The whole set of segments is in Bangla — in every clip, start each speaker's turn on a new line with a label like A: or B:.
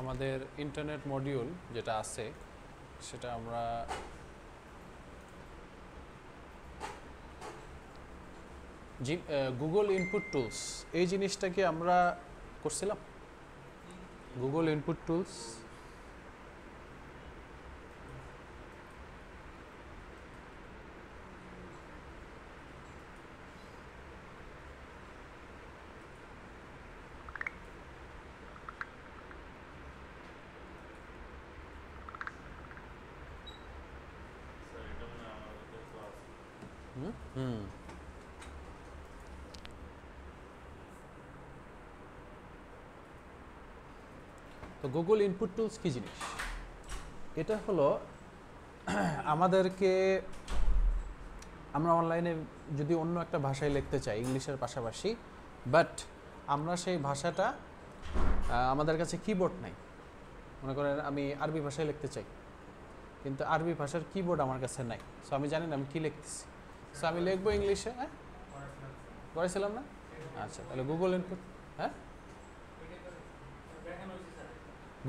A: আমাদের ইন্টারনেট মডিউল যেটা আছে সেটা আমরা গুগল ইনপুট টুলস এই জিনিসটাকে আমরা করছিলাম। গুগল ইনপুট টুলস তো গুগল ইনপুট টুলস কী জিনিস? এটা হলো আমাদেরকে আমরা অনলাইনে যদি অন্য একটা ভাষায় লিখতে চাই ইংলিশের পাশাপাশি, বাট আমরা সেই ভাষাটা আমাদের কাছে কিবোর্ড নাই। মনে করেন আমি আরবি ভাষায় লিখতে চাই, কিন্তু আরবি ভাষার কিবোর্ড আমার কাছে নাই। সো আমি জানি না আমি কী লিখতেছি। সো আমি লিখবো ইংলিশে। হ্যাঁ, করেছিলাম না? আচ্ছা, তাহলে গুগল ইনপুট, হ্যাঁ,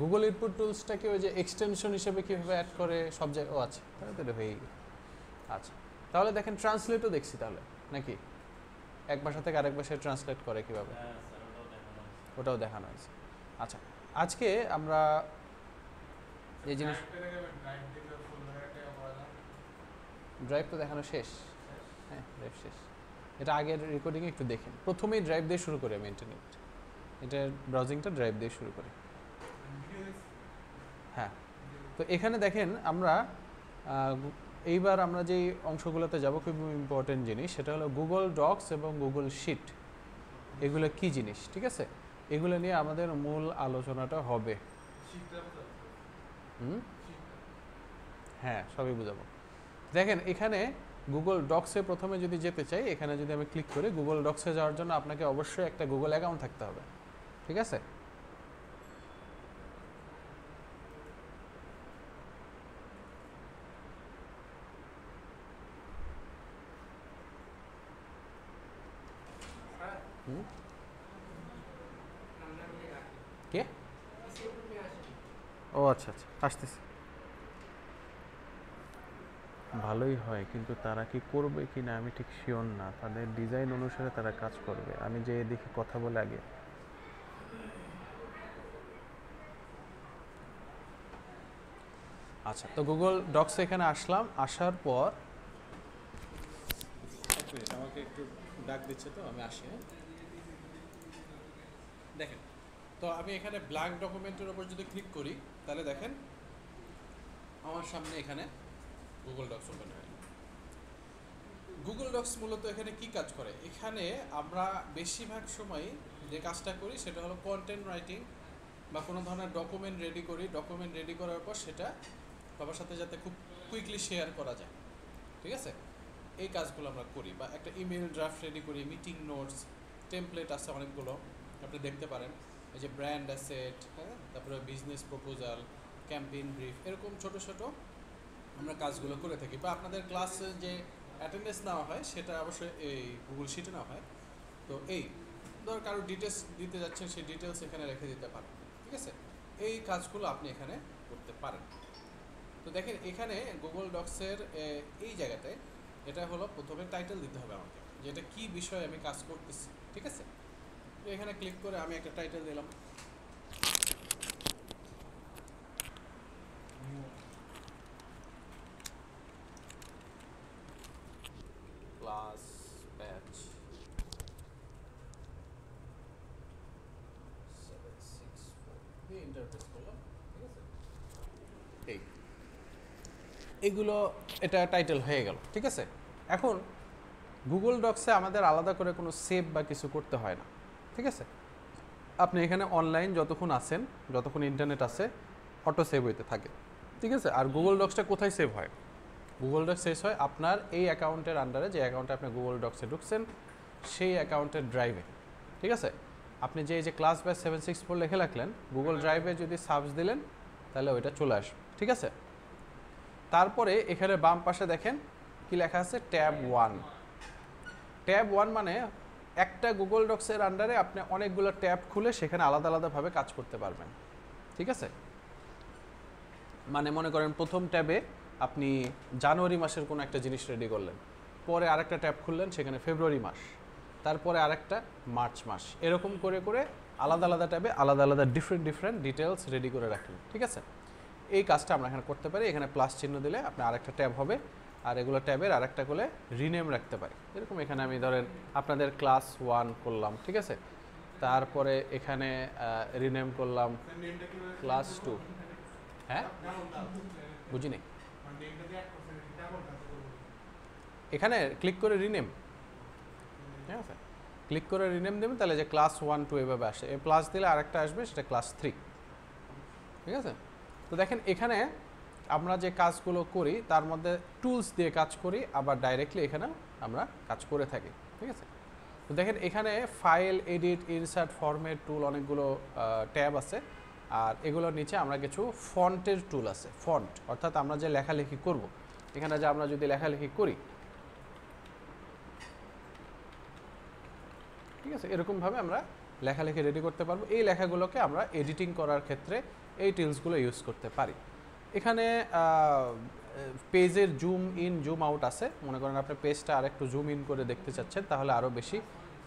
A: গুগল ইনপুট টুলসটাকে ওই যে এক্সটেনশন হিসেবে কীভাবে অ্যাড করে সব জায়গায়। ও আচ্ছা, তাহলে তো এটা হয়েই গেল। আচ্ছা, তাহলে দেখেন ট্রান্সলেটও দেখছি তাহলে নাকি এক ভাষা থেকে আরেক ভাষায় ট্রান্সলেট করে কীভাবে, ওটাও দেখানো হয়েছে। আচ্ছা, আজকে আমরা এই জিনিস ড্রাইভ তো দেখানো শেষ। হ্যাঁ, ড্রাইভ শেষ। এটা আগের রেকর্ডিংয়ে একটু দেখেন। প্রথমেই ড্রাইভ দিয়ে শুরু করি আমি ইন্টারনেট, এটার ব্রাউজিংটা ড্রাইভ দিয়ে শুরু করি। হ্যাঁ, তো এখানে দেখেন আমরা এইবার আমরা যেই অংশগুলোতে যাব খুব ইম্পর্টেন্ট জিনিস, সেটা হলো গুগল ডক্স এবং গুগল শিট। এগুলো কি জিনিস, ঠিক আছে? এগুলো নিয়ে আমাদের মূল আলোচনাটা হবে। হ্যাঁ, সবই বুঝাবো। দেখেন এখানে গুগল ডক্সে প্রথমে যদি যেতে চাই, এখানে যদি আমি ক্লিক করি, গুগল ডক্সে যাওয়ার জন্য আপনাকে অবশ্যই একটা গুগল অ্যাকাউন্ট থাকতে হবে, ঠিক আছে? কে? ও আচ্ছা আচ্ছা, আসতেছে। ভালোই হয়, কিন্তু তারা কি করবে কি না আমি ঠিক শিওর না। তাদের ডিজাইন অনুসারে তারা কাজ করবে। আমি যে দেখি কথা বলে আগে। আচ্ছা, তো গুগল ডক্স এখানে আসলাম। আসার পর এক মিনিট, আমাকে একটু ডাক দিচ্ছে, তো আমি আসি। দেখেন, তো আমি এখানে ব্ল্যাঙ্ক ডকুমেন্টের উপর যদি ক্লিক করি, তাহলে দেখেন আমার সামনে এখানে গুগল ডক্স ওপেন হয়ে গেল। গুগল ডক্স মূলত এখানে কি কাজ করে? এখানে আমরা বেশিরভাগ সময় যে কাজটা করি সেটা হলো কন্টেন্ট রাইটিং বা কোনো ধরনের ডকুমেন্ট রেডি করি। ডকুমেন্ট রেডি করার পর সেটা সবার সাথে যাতে খুব কুইকলি শেয়ার করা যায়, ঠিক আছে? এই কাজগুলো আমরা করি। বা একটা ইমেল ড্রাফট রেডি করি, মিটিং নোটস, টেমপ্লেট আছে অনেকগুলো, আপনি দেখতে পারেন। এই যে ব্র্যান্ড অ্যাসেট, হ্যাঁ, তারপরে বিজনেস প্রপোজাল, ক্যাম্পেইন ব্রিফ, এরকম ছোটো ছোটো আমরা কাজগুলো করে থাকি। বা আপনাদের ক্লাসে যে অ্যাটেন্ডেন্স নেওয়া হয় সেটা অবশ্যই এই গুগল শিটে নেওয়া হয়। তো এই ধর কারো ডিটেলস দিতে যাচ্ছেন, সেই ডিটেলস এখানে রেখে দিতে পারেন, ঠিক আছে? এই কাজগুলো আপনি এখানে করতে পারেন। তো দেখেন এখানে গুগল ডক্সের এই জায়গাতে এটা হলো প্রথমে টাইটেল দিতে হবে আমাকে, যে এটা কী বিষয়ে আমি কাজ করতেছি, ঠিক আছে? তো এখানে ক্লিক করে আমি একটা টাইটেল দিলাম। ক্লাস ব্যাচ 764 দিয়ে ইন্টারপ্রেস করলাম, ঠিক আছে? এইগুলো এটা টাইটেল হয়ে গেল, ঠিক আছে? এখন গুগল ডক্সে আমাদের আলাদা করে কোনো সেভ বা কিছু করতে হয় না, ঠিক আছে? আপনি এখানে অনলাইন যতক্ষণ আছেন, যতক্ষণ ইন্টারনেট আছে, অটো সেভ হইতে থাকে, ঠিক আছে? আর গুগল ডক্সটা কোথায় সেভ হয়? গুগল ডক্স সেভ হয় আপনার এই অ্যাকাউন্টের আন্ডারে, যে অ্যাকাউন্টে আপনি গুগল ডক্সে ঢুকছেন সেই অ্যাকাউন্টের ড্রাইভে, ঠিক আছে? আপনি যে এই যে ক্লাস ব্যাচ 764 লিখে রাখলেন, গুগল ড্রাইভে যদি সার্চ দিলেন তাহলে ওইটা চলে আসবে, ঠিক আছে? তারপরে এখানে বাম পাশে দেখেন কি লেখা আছে, ট্যাব 1। ট্যাব 1 মানে একটা গুগল ডক্সের আন্ডারে আপনি অনেকগুলো ট্যাব খুলে সেখানে আলাদা আলাদাভাবে কাজ করতে পারবেন, ঠিক আছে, মানে মনে করেন প্রথম ট্যাবে আপনি জানুয়ারি মাসের কোনো একটা জিনিস রেডি করলেন, পরে আরেকটা ট্যাব খুললেন, সেখানে ফেব্রুয়ারি মাস, তারপরে আরেকটা মার্চ মাস, এরকম করে করে আলাদা আলাদা ট্যাবে আলাদা আলাদা ডিফারেন্ট ডিটেলস রেডি করে রাখলেন। ঠিক আছে, এই কাজটা আমরা এখানে করতে পারি। এখানে প্লাস চিহ্ন দিলে আপনার আরেকটা ট্যাব হবে, আর এগুলো ট্যাবের আরেকটা করে রিনেম রাখতে পারি। এরকম এখানে আমি ধরেন আপনাদের ক্লাস 1 করলাম, ঠিক আছে, তারপরে এখানে রিনেম করলাম ক্লাস 2। হ্যাঁ বুঝিনি, এখানে ক্লিক করে রিনেম, ঠিক আছে, ক্লিক করে রিনেম দেবেন, তাহলে যে ক্লাস 1 2 এভাবে আসে, এ প্লাস দিলে আরেকটা আসবে, সেটা ক্লাস 3। ঠিক আছে, তো দেখেন এখানে আমরা যে কাজগুলো করি তার মধ্যে টুলস দিয়ে কাজ করি, আবার ডাইরেক্টলি এখানে আমরা কাজ করে থাকি। ঠিক আছে, তো দেখেন এখানে ফাইল, এডিট, ইনসার্ট, ফরম্যাট টুল অনেকগুলো ট্যাব আছে, আর এগুলোর নিচে আমরা কিছু ফন্টের টুল আছে। ফন্ট অর্থাৎ আমরা যে লেখালেখি করব, এখানে যে আমরা যদি লেখালেখি করি, ঠিক আছে, এরকমভাবে আমরা লেখালেখি রেডি করতে পারবো। এই লেখাগুলোকে আমরা এডিটিং করার ক্ষেত্রে এই টুলসগুলো ইউজ করতে পারি। এখানে পেজের জুম ইন জুম আউট আছে, মনে করেন আপনি পেজটা আর একটু জুম ইন করে দেখতে চাচ্ছেন, তাহলে আরও বেশি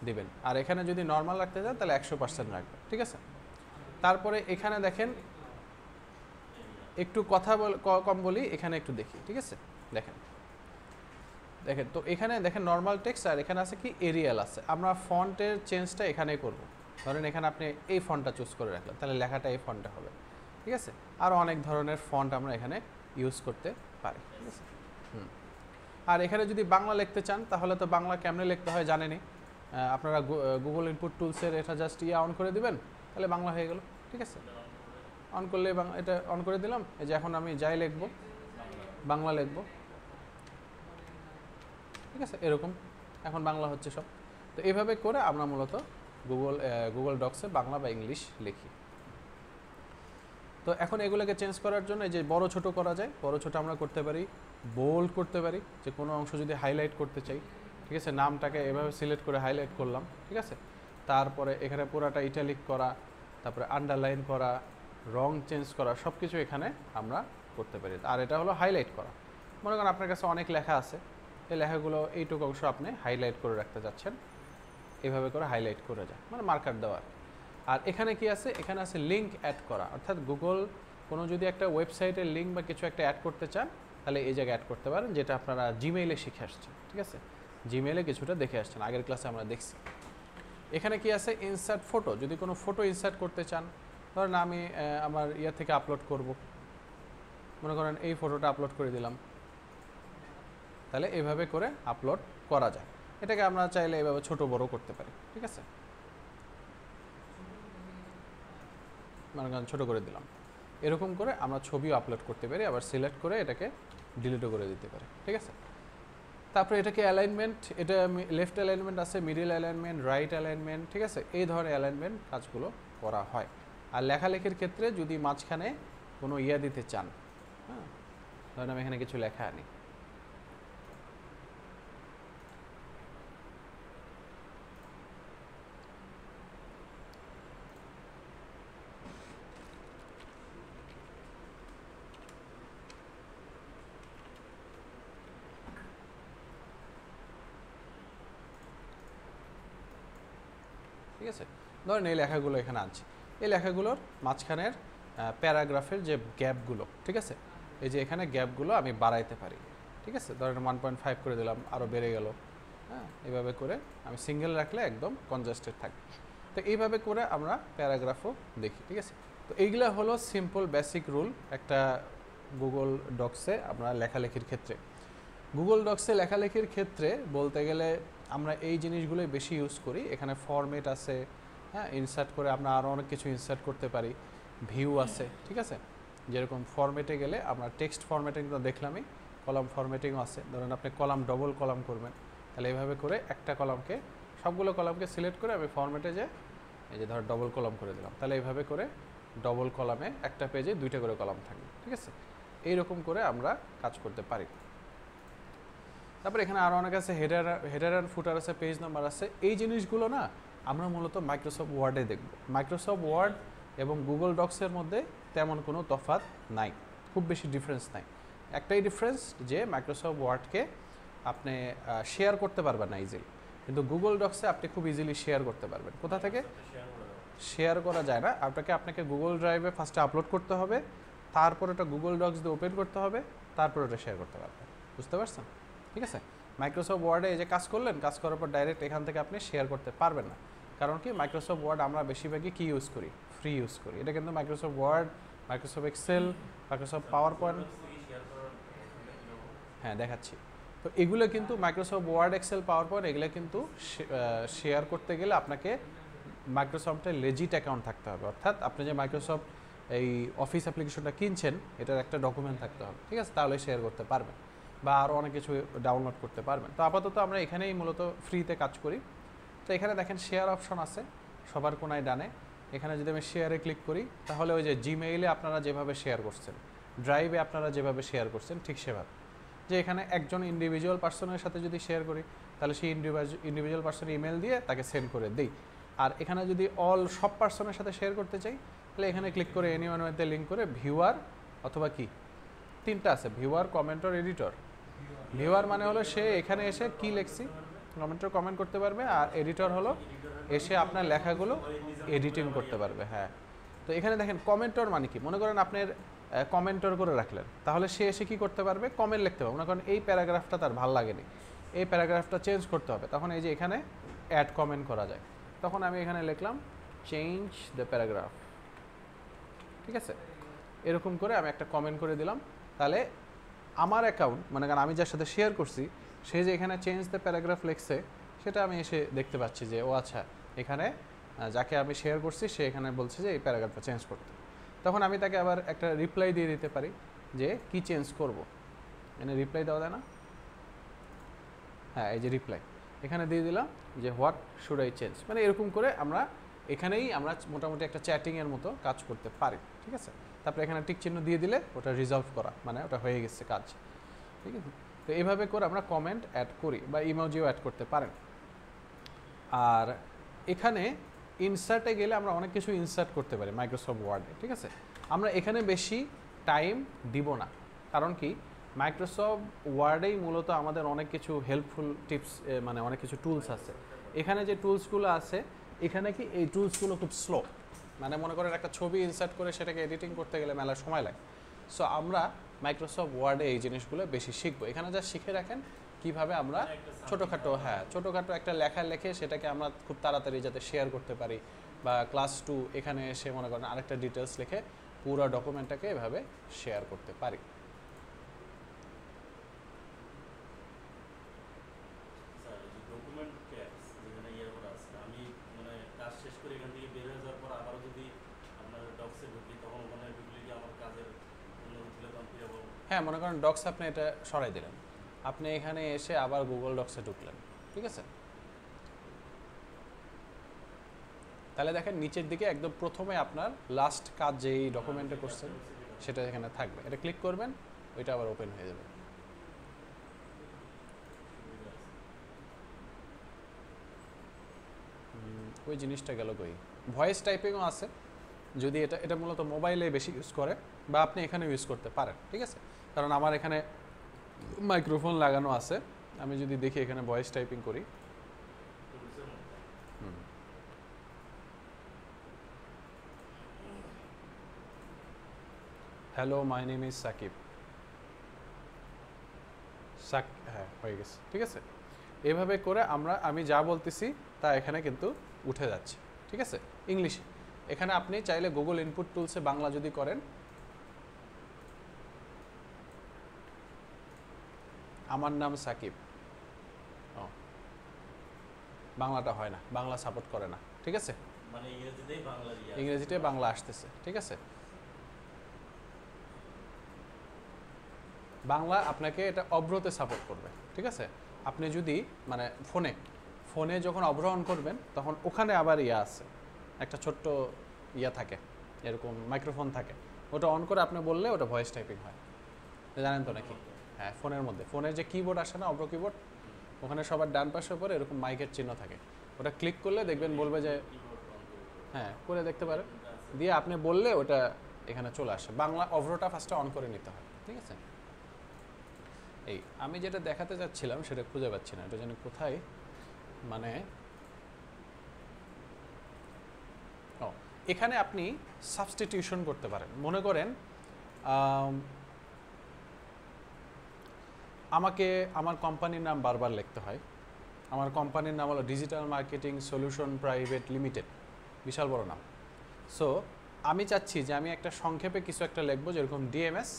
A: দিবেন, আর এখানে যদি নর্মাল রাখতে চান তাহলে 100% রাখবেন। ঠিক আছে, তারপরে এখানে দেখেন একটু কথা কম বলি, এখানে একটু দেখি। ঠিক আছে, দেখেন দেখেন তো এখানে দেখেন নর্মাল টেক্সট, আর এখানে আছে কি এরিয়াল আছে। আমরা ফন্টের চেঞ্জটা এখানেই করব। ধরেন এখানে আপনি এই ফন্টটা চুজ করে রাখলেন, তাহলে লেখাটা এই ফন্টে হবে। ঠিক আছে, আরও অনেক ধরনের ফন্ট আমরা এখানে ইউজ করতে পারি। ঠিক আছে, আর এখানে যদি বাংলা লিখতে চান তাহলে তো বাংলা কেমনে লিখতে হয় জানেনই আপনারা। গুগল ইনপুট টুলসের এটা জাস্ট অন করে দিবেন, তাহলে বাংলা হয়ে গেল। ঠিক আছে, অন করলে এটা অন করে দিলাম, এই যে এখন আমি যাই লিখব বাংলা লিখব। ঠিক আছে, এরকম এখন বাংলা হচ্ছে সব। তো এইভাবে করে আমরা মূলত গুগল ডক্সে বাংলা বা ইংলিশ লিখি। তো এখন এগুলোকে চেঞ্জ করার জন্য এই যে বড় ছোট করা যায়, বড় ছোট আমরা করতে পারি, বোল্ড করতে পারি, যে কোনো অংশ যদি হাইলাইট করতে চাই। ঠিক আছে, নামটাকে এভাবে সিলেক্ট করে হাইলাইট করলাম। ঠিক আছে, তারপরে এখানে পুরাটা ইটালিক করা, তারপরে আন্ডারলাইন করা, রং চেঞ্জ করা, সব কিছু এখানে আমরা করতে পারি। আর এটা হলো হাইলাইট করা। মনে করেন আপনার কাছে অনেক লেখা আছে, এই লেখাগুলো এইটুকু অংশ আপনি হাইলাইট করে রাখতে যাচ্ছেন, এভাবে করে হাইলাইট করে যায়, মানে মার্কার দেওয়া। আর এখানে কি আছে, এখানে আছে লিঙ্ক অ্যাড করা, অর্থাৎ গুগল কোনো যদি একটা ওয়েবসাইটের লিঙ্ক বা কিছু একটা অ্যাড করতে চান, তাহলে এই জায়গায় অ্যাড করতে পারেন, যেটা আপনারা জিমেইলে শিখে আসছেন। ঠিক আছে, জিমেইলে কিছুটা দেখে আসছেন, আগের ক্লাসে আমরা দেখছি। এখানে কি আছে, ইনসার্ট ফটো, যদি কোনো ফটো ইনসার্ট করতে চান, ধরেন আমি আমার ইয়া থেকে আপলোড করব, মনে করেন এই ফটোটা আপলোড করে দিলাম, তাহলে এইভাবে করে আপলোড করা যায়। এটাকে আমরা চাইলে এইভাবে ছোট বড় করতে পারি। ঠিক আছে, মনে করেন ছোটো করে দিলাম, এরকম করে আমরা ছবিও আপলোড করতে পারি, আবার সিলেক্ট করে এটাকে ডিলিটও করে দিতে পারি। ঠিক আছে, তারপরে এটাকে অ্যালাইনমেন্ট, এটা লেফট অ্যালাইনমেন্ট আছে, মিডিল অ্যালাইনমেন্ট, রাইট অ্যালাইনমেন্ট। ঠিক আছে, এই ধরনের অ্যালাইনমেন্ট কাজগুলো করা হয়। আর লেখালেখির ক্ষেত্রে যদি মাঝখানে কোনো ইয়া দিতে চান, হ্যাঁ, ধরেন আমি এখানে কিছু লেখা আনি, ঠিক আছে, ধরেন এই লেখাগুলো এখানে আছে, এই লেখাগুলোর মাঝখানের প্যারাগ্রাফের যে গ্যাপগুলো, ঠিক আছে, এই যে এখানে গ্যাপগুলো আমি বাড়াইতে পারি। ঠিক আছে, ধরেন 1.5 করে দিলাম, আরও বেড়ে গেল। হ্যাঁ, এইভাবে করে আমি সিঙ্গেল রাখলে একদম কনজাস্টেড থাকবে। তো এইভাবে করে আমরা প্যারাগ্রাফও দেখি। ঠিক আছে, তো এইগুলো হলো সিম্পল বেসিক রুল একটা গুগল ডক্সে আমরা লেখালেখির ক্ষেত্রে। গুগল ডক্সে লেখালেখির ক্ষেত্রে বলতে গেলে আমরা এই জিনিসগুলোই বেশি ইউজ করি। এখানে ফরম্যাট আছে, হ্যাঁ, ইনসার্ট করে আমরা আরও অনেক কিছু ইনসার্ট করতে পারি, ভিউ আছে। ঠিক আছে, যেরকম ফরম্যাটে গেলে আমরা টেক্সট ফরম্যাটিং তো দেখলামই, কলাম ফরম্যাটিংও আছে। ধরেন আপনি কলাম ডবল কলাম করবেন, তাহলে এইভাবে করে একটা কলামকে, সবগুলো কলামকে সিলেক্ট করে আমি ফরম্যাটে যে এই যে ধর ডবল কলাম করে দিলাম, তাহলে এইভাবে করে ডবল কলামে একটা পেজে 2টা করে কলাম থাকবে। ঠিক আছে, এইরকম করে আমরা কাজ করতে পারি। তারপর এখানে আরও অনেক আছে, হেডার অ্যান্ড ফুটার আছে, পেজ নাম্বার আছে। এই জিনিসগুলো না আমরা মূলত মাইক্রোসফট ওয়ার্ডে দেখব। মাইক্রোসফট ওয়ার্ড এবং গুগল ডক্সের মধ্যে তেমন কোনো তফাৎ নাই, খুব বেশি ডিফারেন্স নাই। একটাই ডিফারেন্স যে মাইক্রোসফট ওয়ার্ডকে আপনি শেয়ার করতে পারবেন না ইজিলি, কিন্তু গুগল ডক্সে আপনি খুব ইজিলি শেয়ার করতে পারবেন। কোথা থেকে শেয়ার করা যায় না, আপনাকে গুগল ড্রাইভে ফার্স্টে আপলোড করতে হবে, তারপর ওটা গুগল ডক্স দিয়ে ওপেন করতে হবে, তারপর ওটা শেয়ার করতে পারবেন। বুঝতে পারছেন? ঠিক আছে। মাইক্রোসফট ওয়ার্ডে এই যে কাজ করলেন, কাজ করার পর ডাইরেক্ট এখান থেকে আপনি শেয়ার করতে পারবেন না। কারণ কি, মাইক্রোসফট ওয়ার্ড আমরা বেশিরভাগই কি ইউজ করি, ফ্রি ইউজ করি। এটা কিন্তু Microsoft Word, Microsoft Excel, Microsoft PowerPoint, হ্যাঁ দেখাচ্ছি। তো এগুলো কিন্তু Microsoft Word, Excel, PowerPoint এগুলো কিন্তু শেয়ার করতে গেলে আপনাকে মাইক্রোসফটের লেজিট অ্যাকাউন্ট থাকতে হবে। অর্থাৎ আপনি যে মাইক্রোসফট এই অফিস অ্যাপ্লিকেশনটা কিনছেন, এটার একটা ডকুমেন্ট থাকতে হবে, ঠিক আছে? তাহলে শেয়ার করতে পারবেন বা আরও অনেক কিছু ডাউনলোড করতে পারবেন। তো আপাতত আমরা এখানেই মূলত ফ্রিতে কাজ করি। তো এখানে দেখেন শেয়ার অপশন আছে সবার কোনায় ডানে। এখানে যদি আমি শেয়ারে ক্লিক করি, তাহলে ওই যে জিমেইলে আপনারা যেভাবে শেয়ার করছেন, ড্রাইভে আপনারা যেভাবে শেয়ার করছেন, ঠিক সেভাবে। যে এখানে একজন ইন্ডিভিজুয়াল পার্সনের সাথে যদি শেয়ার করি, তাহলে সেই ইন্ডিভিজুয়াল পার্সনের ইমেল দিয়ে তাকে সেন্ড করে দিই। আর এখানে যদি সব পার্সনের সাথে শেয়ার করতে চাই, তাহলে এখানে ক্লিক করে এনিওয়ান ওয়েতে লিঙ্ক করে ভিউয়ার অথবা কি, তিনটা আছে, ভিউয়ার, কমেন্টর, এডিটর। ভিউয়ার মানে হলো সে এখানে এসে কি লিখছি কমেন্টর কমেন্ট করতে পারবে, আর এডিটর হলো এসে আপনার লেখাগুলো এডিটিং করতে পারবে। হ্যাঁ, তো এখানে দেখেন কমেন্টর মানে কি, মনে করেন আপনার কমেন্টর করে রাখলেন, তাহলে সে এসে কী করতে পারবে, কমেন্ট লিখতে পারবে। মনে করেন এই প্যারাগ্রাফটা তার ভালো লাগেনি, এই প্যারাগ্রাফটা চেঞ্জ করতে হবে, তখন এই যে এখানে অ্যাড কমেন্ট করা যায়। তখন আমি এখানে লিখলাম চেঞ্জ দ্য প্যারাগ্রাফ, ঠিক আছে? এরকম করে আমি একটা কমেন্ট করে দিলাম, তাহলে আমার অ্যাকাউন্ট, মানে কারণ আমি যার সাথে শেয়ার করছি, সে যে এখানে চেঞ্জ দ্য প্যারাগ্রাফ লিখছে, সেটা আমি এসে দেখতে পাচ্ছি যে ও আচ্ছা, এখানে যাকে আমি শেয়ার করছি সে এখানে বলছে যে এই প্যারাগ্রাফটা চেঞ্জ করতে। তখন আমি তাকে আবার একটা রিপ্লাই দিয়ে দিতে পারি যে কি চেঞ্জ করব। এখানে রিপ্লাই দেওয়া যায় না? হ্যাঁ, এই যে রিপ্লাই এখানে দিয়ে দিলাম যে হোয়াট শুড আই চেঞ্জ। মানে এরকম করে আমরা এখানেই আমরা মোটামুটি একটা চ্যাটিংয়ের মতো কাজ করতে পারি, ঠিক আছে? তারপরে এখানে টিক চিহ্ন দিয়ে দিলে ওটা রিজলভ করা, মানে ওটা হয়ে গেছে কাজ, ঠিক আছে? তো এইভাবে করে আমরা কমেন্ট অ্যাড করি বা ইমোজিও অ্যাড করতে পারেন। আর এখানে ইনসার্টে গেলে আমরা অনেক কিছু ইনসার্ট করতে পারি মাইক্রোসফট ওয়ার্ডে, ঠিক আছে? আমরা এখানে বেশি টাইম দিব না, কারণ কি, মাইক্রোসফট ওয়ার্ডেই মূলত আমাদের অনেক কিছু হেল্পফুল টিপস, মানে অনেক কিছু টুলস আছে। এখানে যে টুলসগুলো আছে, এখানে কি এই টুলসগুলো খুব স্লো, মানে মনে করেন একটা ছবি ইনসার্ট করে সেটাকে এডিটিং করতে গেলে মেলা সময় লাগে। সো আমরা মাইক্রোসফট ওয়ার্ডে এই জিনিসগুলো বেশি শিখবো। এখানে যা শিখে রাখেন কীভাবে আমরা ছোটোখাটো একটা লেখা লেখে সেটাকে আমরা খুব তাড়াতাড়ি যাতে শেয়ার করতে পারি, বা ক্লাস 2 এখানে এসে মনে করেন আরেকটা ডিটেলস লিখে পুরো ডকুমেন্টটাকে এভাবে শেয়ার করতে পারি। হ্যাঁ, মনে করেন ডক্স আপনি এটা সরাই দিলেন, আপনি এখানে এসে আবার গুগল ডক্সে ঢুকলেন, ঠিক আছে? তাহলে দেখেন নিচের দিকে একদম প্রথমে আপনার লাস্ট কাজ যেই ডকুমেন্টে করছেন সেটা এখানে থাকবে, এটা ক্লিক করবেন, ওইটা আবার ওপেন হয়ে যাবে। ওই জিনিসটা গেল কই। ভয়েস টাইপিংও আছে, যদি এটা মূলত মোবাইলে বেশি ইউজ করে, বা আপনি এখানে ইউজ করতে পারেন, ঠিক আছে? কারণ আমার এখানে মাইক্রোফোন লাগানো আছে, আমি যদি দেখি এখানে ভয়েস টাইপিং করি, hello my name is Sakib, হ্যাঁ হয়ে গেছে, ঠিক আছে? এভাবে করে আমি যা বলতেছি তা এখানে কিন্তু উঠে যাচ্ছে, ঠিক আছে? ইংলিশে এখানে আপনি চাইলে গুগল ইনপুট টুলসে বাংলা যদি করেন, আমার নাম সাকিব, বাংলাটা হয় না, বাংলা সাপোর্ট করে না, ঠিক আছে? মানে ইংরেজিতে বাংলা আসতেছে, ঠিক আছে? বাংলা আপনাকে এটা অব্রতে সাপোর্ট করবে, ঠিক আছে? আপনি যদি মানে ফোনে যখন অবরোহণ করবেন, তখন ওখানে আবার আছে একটা ছোট্ট থাকে, এরকম মাইক্রোফোন থাকে, ওটা অন করে আপনি বললে ওটা ভয়েস টাইপিং হয়, জানেন তো নাকি? হ্যাঁ, ফোনের যে কিবোর্ড আসে না, অব্র কিবোর্ড, ওখানে সবার ডান পাশের উপরে এরকম মাইকের চিহ্ন থাকে, ওটা ক্লিক করলে দেখবেন বলবে যে, হ্যাঁ করে দেখতে পারেন, দিয়ে আপনি বললে ওটা এখানে চলে আসে। বাংলা অভ্রটা ফার্স্টে অন করে নিতে হয়, ঠিক আছে? এই আমি যেটা দেখাতে যাচ্ছিলাম সেটা খুঁজে পাচ্ছি না, এটা জানি কোথায়, মানে ও এখানে আপনি সাবস্টিটিউশন করতে পারেন। মনে করেন আমাকে আমার কোম্পানির নাম বারবার লিখতে হয়। আমার কোম্পানির নাম হলো digital marketing solution private limited, বিশাল বড় নাম। সো আমি চাচ্ছি যে আমি একটা সংক্ষেপে কিছু একটা লিখবো, যেরকম ডিএমএস,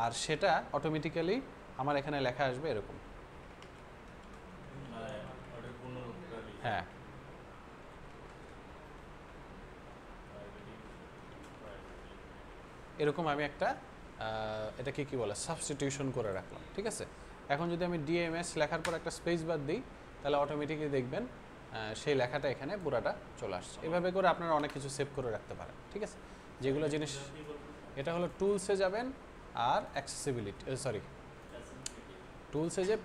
A: আর সেটা অটোমেটিক্যালি আমার এখানে লেখা আসবে এরকম। হ্যাঁ, এরকম আমি একটা এটাকে কি বলে সাবস্টিটিউশন করে রাখলাম, ঠিক আছে? এখন যদি আমি ডিএমএস লেখার পর একটা স্পেস বাদ দিই, তাহলে অটোমেটিকলি দেখবেন সেই লেখাটা এখানে পুরাটা চলে আসছে। এভাবে করে আপনারা অনেক কিছু সেভ করে রাখতে পারেন, ঠিক আছে? যেগুলো জিনিস, এটা হলো টুলসে যাবেন আর অ্যাক্সেসিবিলিটি, সরি টুলসে যে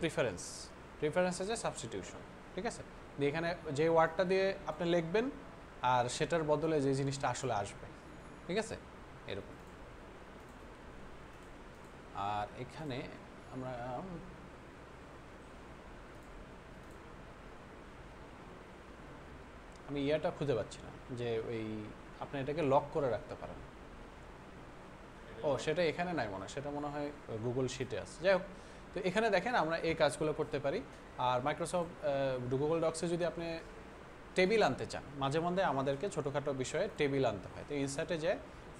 A: প্রিফারেন্সে যে সাবস্টিটিউশন, ঠিক আছে? দিয়ে এখানে যে ওয়ার্ডটা দিয়ে আপনি লিখবেন আর সেটার বদলে যে জিনিসটা আসলে আসবে, ঠিক আছে? এরকম। আর এখানে আমরা আমি ইয়াটা খুঁজে পাচ্ছি না, যে ওই আপনি এটাকে লক করে রাখতে পারেন। ও সেটা এখানে নাই মনে হয়, সেটা মনে হয় গুগল শিটে আছে। যাই হোক, তো এখানে দেখেন আমরা এই কাজগুলো করতে পারি। আর মাইক্রোসফট গুগল ডক্সে যদি আপনি টেবিল আনতে চান, মাঝে মধ্যে আমাদেরকে ছোটোখাটো বিষয়ে টেবিল আনতে হয়। তো ইনসার্টে যে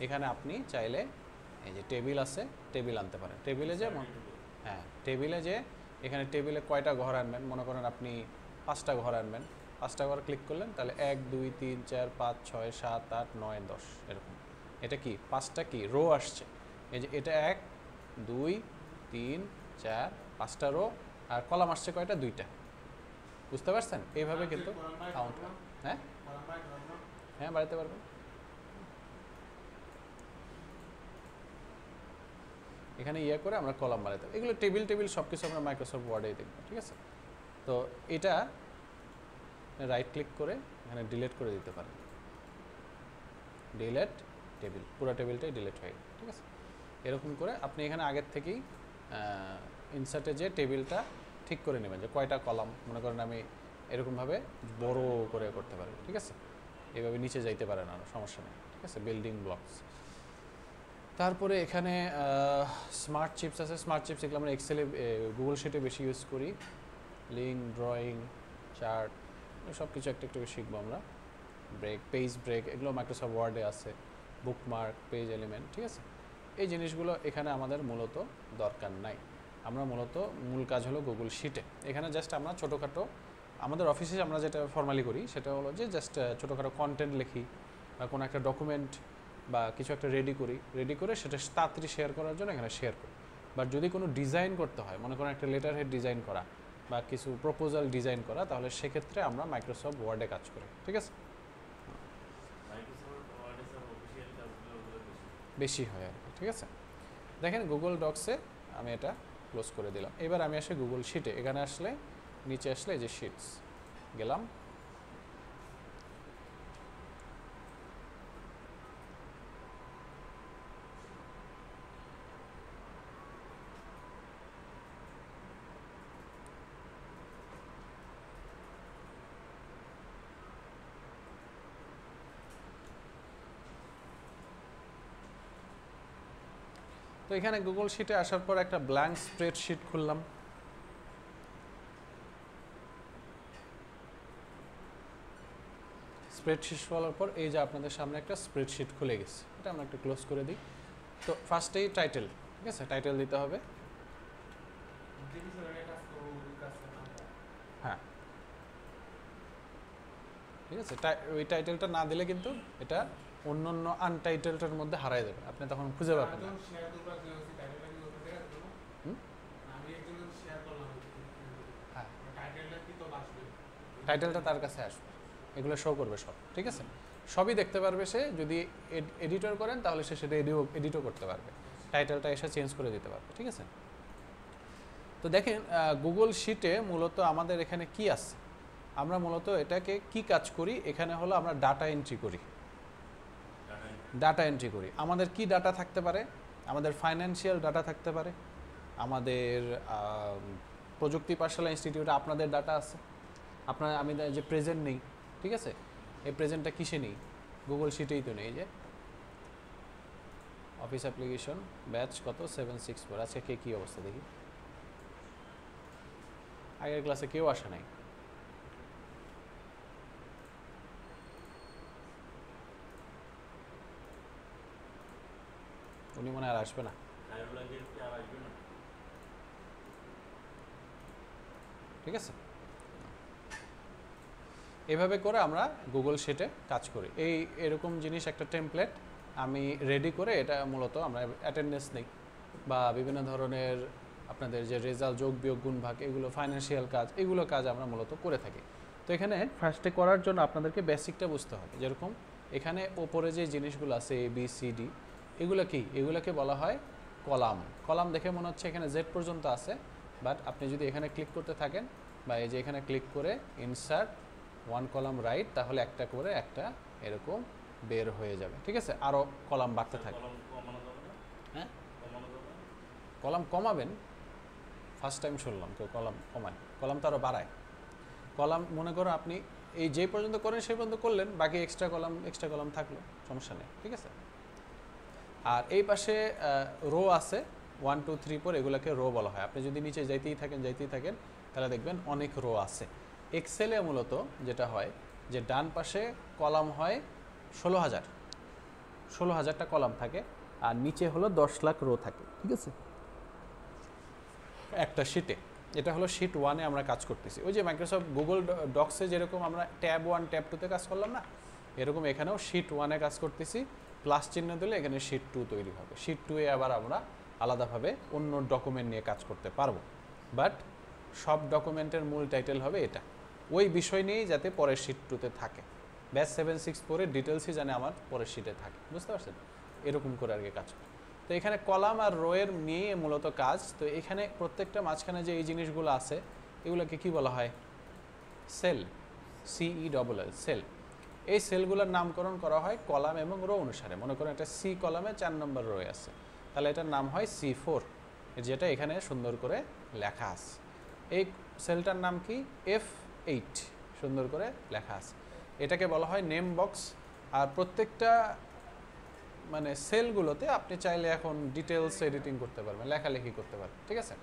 A: এখানে আপনি চাইলে এই যে টেবিল আছে, টেবিল আনতে পারেন। টেবিলে যে হ্যাঁ, টেবিলে যে এখানে টেবিলে কয়টা ঘর আনবেন, মনে করেন আপনি 5টা ঘর আনবেন, 5টা ঘর ক্লিক করলেন, তাহলে 1 2 3 4 5 6 7 8 9 10 এরকম। এটা কি 5টা কি রো আসছে, এই যে এটা 1 2 3 4 5টা রো, আর কলাম আসছে কয়টা, 2টা। বুঝতে পারছেন? এইভাবে কিন্তু কাউন্ট। হ্যাঁ হ্যাঁ, বাড়াতে পারবেন। এখানে ইয়ে করে আমরা কলাম বানাতে, এগুলো টেবিল সব কিছু আমরা মাইক্রোসফট ওয়ার্ডেই দেখব, ঠিক আছে? তো এটা রাইট ক্লিক করে এখানে ডিলিট করে দিতে পারেন, ডিলিট টেবিল, পুরো টেবিলটাই ডিলিট হয়ে গেল, ঠিক আছে? এরকম করে আপনি এখানে আগের থেকেই ইনসার্টে যে টেবিলটা ঠিক করে নেবেন, যে কয়টা কলাম। মনে করেন আমি এরকমভাবে বড় করে করতে পারি, ঠিক আছে? এইভাবে নিচে যাইতে পারে না, সমস্যা নেই, ঠিক আছে? Building blocks. তারপরে এখানে স্মার্ট চিপস আছে। স্মার্ট চিপস এগুলো আমরা এক্সেলে, গুগল শিটে বেশি ইউজ করি। লিঙ্ক, ড্রয়িং, চার্ট, সব কিছু একটা একটু শিখবো আমরা। ব্রেক, পেজ ব্রেক, এগুলো মাইক্রোসফট ওয়ার্ডে আছে। বুকমার্ক, পেজ এলিমেন্ট, ঠিক আছে? এই জিনিসগুলো এখানে আমাদের মূলত দরকার নাই। আমরা মূলত মূল কাজ হলো গুগল শিটে। এখানে জাস্ট আমরা ছোটোখাটো, আমাদের অফিসে আমরা যেটা ফর্মালি করি সেটা হলো যে জাস্ট ছোটোখাটো কন্টেন্ট লিখি, বা কোনো একটা ডকুমেন্ট বা কিছু একটা রেডি করে সেটা তাড়াতাড়ি শেয়ার করার জন্য এখানে শেয়ার করি। বাট যদি কোনো ডিজাইন করতে হয়, মনে করেন একটা লেটার হেড ডিজাইন করা বা কিছু প্রপোজাল ডিজাইন করা, তাহলে সেক্ষেত্রে আমরা মাইক্রোসফট ওয়ার্ডে কাজ করি, ঠিক আছে? বেশি হয় আর কি, ঠিক আছে? দেখেন গুগল ডক্সে আমি এটা ক্লোজ করে দিলাম। এবার আমি আসি গুগল শিটে। এখানে আসলে নিচে আসলে এই যে শিটস গেলাম, তো এখানে গুগল শিটে আসার পর একটা ব্ল্যাঙ্ক স্প্রেডশিট খুললাম। স্প্রেডশিট খোলার পর এই যে আপনাদের সামনে একটা স্প্রেডশিট খুলে গেছে, এটা আমরা একটু ক্লোজ করে দিই। তো ফার্স্টেই টাইটেল, ঠিক আছে? টাইটেল দিতে হবে। হ্যাঁ, ঠিক আছে? ওই টাইটেলটা না দিলে কিন্তু এটা অন্য অন্য আনটাইটেলটার মধ্যে হারাই যাবে, আপনি তখন খুঁজে পাবেন না। হ্যাঁ, টাইটেলটা তার কাছে আসবে, এগুলো শো করবে সব, ঠিক আছে? সবই দেখতে পারবে সে। যদি এডিটর করেন তাহলে সে সেটা এডিটও করতে পারবে, টাইটেলটা এসে চেঞ্জ করে দিতে পারবে, ঠিক আছে? তো দেখেন গুগল শিটে মূলত আমাদের এখানে কি আছে, আমরা মূলত এটাকে কি কাজ করি, এখানে হলো আমরা ডাটা এন্ট্রি করি।
B: ডাটা এন্ট্রি করি, আমাদের কি ডাটা থাকতে পারে? আমাদের ফাইন্যান্সিয়াল ডাটা থাকতে পারে, আমাদের প্রযুক্তি পাঠশালা ইনস্টিটিউটে আপনাদের ডাটা আছে, আমি যে প্রেজেন্ট নেই, ঠিক আছে, এই প্রেজেন্টটা কিসে নেই? গুগল শিটেই তো নেই। যে অফিস অ্যাপ্লিকেশন ব্যাচ কত 764, আজকে কে কী অবস্থা দেখি। আগের ক্লাসে কেউ আসে নাই। উনি মনে আর আসবে না। ঠিক আছে, এভাবে করে আমরা গুগল শিটে কাজ করি। এরকম জিনিস একটা টেমপ্লেট আমি রেডি করে, এটা মূলত আমরা অ্যাটেন্ডেন্স নেই বা বিভিন্ন ধরনের আপনাদের যে রেজাল্ট, যোগ বিয়োগ, গুণ ভাগ, এগুলো ফাইন্যান্সিয়াল কাজ, এগুলো কাজ আমরা মূলত করে থাকি। তো এখানে ফার্স্টে করার জন্য আপনাদেরকে বেসিকটা বুঝতে হবে। যেরকম এখানে ওপরে যে জিনিসগুলো আছে এ বি সি ডি, এগুলো কি? এগুলোকে বলা হয় কলাম। কলাম দেখে মনে হচ্ছে এখানে জেড পর্যন্ত আছে, বাট আপনি যদি এখানে ক্লিক করতে থাকেন বা এই যে এখানে ক্লিক করে ইনসার্ট ওয়ান কলাম রাইট, তাহলে একটা করে একটা এরকম বের হয়ে যাবে। ঠিক আছে, আরও কলাম বাড়তে থাকে। হ্যাঁ, কলাম কমাবেন? ফার্স্ট টাইম শুনলাম কেউ কলাম কমায়। কলাম তো আরও বাড়ায়। কলাম মনে করো আপনি এই যে পর্যন্ত করেন সেই পর্যন্ত করলেন, বাকি এক্সট্রা কলাম থাকলো, সমস্যা নেই। ঠিক আছে, আর এই পাশে রো আছে 1 2 3 4, এগুলোকে রো বলা হয়। আপনি যদি নিচে যাইতেই থাকেন তাহলে দেখবেন অনেক রো আছে। এক্সেলে মূলত যেটা হয় যে ডান পাশে কলাম হয় 16,000টা কলাম থাকে, আর নিচে হলো 10 লাখ রো থাকে। ঠিক আছে, একটা শিটে। এটা হলো শিট 1-এ আমরা কাজ করতেছি। ওই যে মাইক্রোসফট গুগল ডক্সে যেরকম আমরা ট্যাব 1 ট্যাব 2-তে কাজ করলাম না, এরকম এখানেও শিট 1-এ কাজ করতেছি। প্লাস চিহ্ন দিলে এখানে শিট 2 তৈরি হবে। শিট 2-এ আবার আমরা আলাদাভাবে অন্য ডকুমেন্ট নিয়ে কাজ করতে পারবো, বাট সব ডকুমেন্টের মূল টাইটেল হবে এটা, ওই বিষয় নিয়েই যাতে পরের শিট 2-তে থাকে। ব্যাচ 764-এর ডিটেলসই জানে আমার পরের শিটে থাকে, বুঝতে পারছেন? এরকম করে আর কি কাজ করে। তো এখানে কলাম আর রোয়ের নিয়ে মূলত কাজ। তো এখানে প্রত্যেকটা মাঝখানে যে এই জিনিসগুলো আছে, এগুলোকে কি বলা হয়? Cell, CELL, cell. এই সেলগুলোর নামকরণ করা হয় কলাম এবং রো অনুসারে। মনে করেন একটা সি কলামে 4 নম্বর রো আছে, তাহলে এটার নাম হয় C4, যেটা এখানে সুন্দর করে লেখা আছে। এই সেলটার নাম কি? F8, সুন্দর করে লেখা আছে। এটাকে বলা হয় নেম বক্স। আর প্রত্যেকটা মানে সেলগুলোতে আপনি চাইলে এখন ডিটেলস এডিটিং করতে পারবেন, লেখালেখি করতে পারবেন। ঠিক আছে,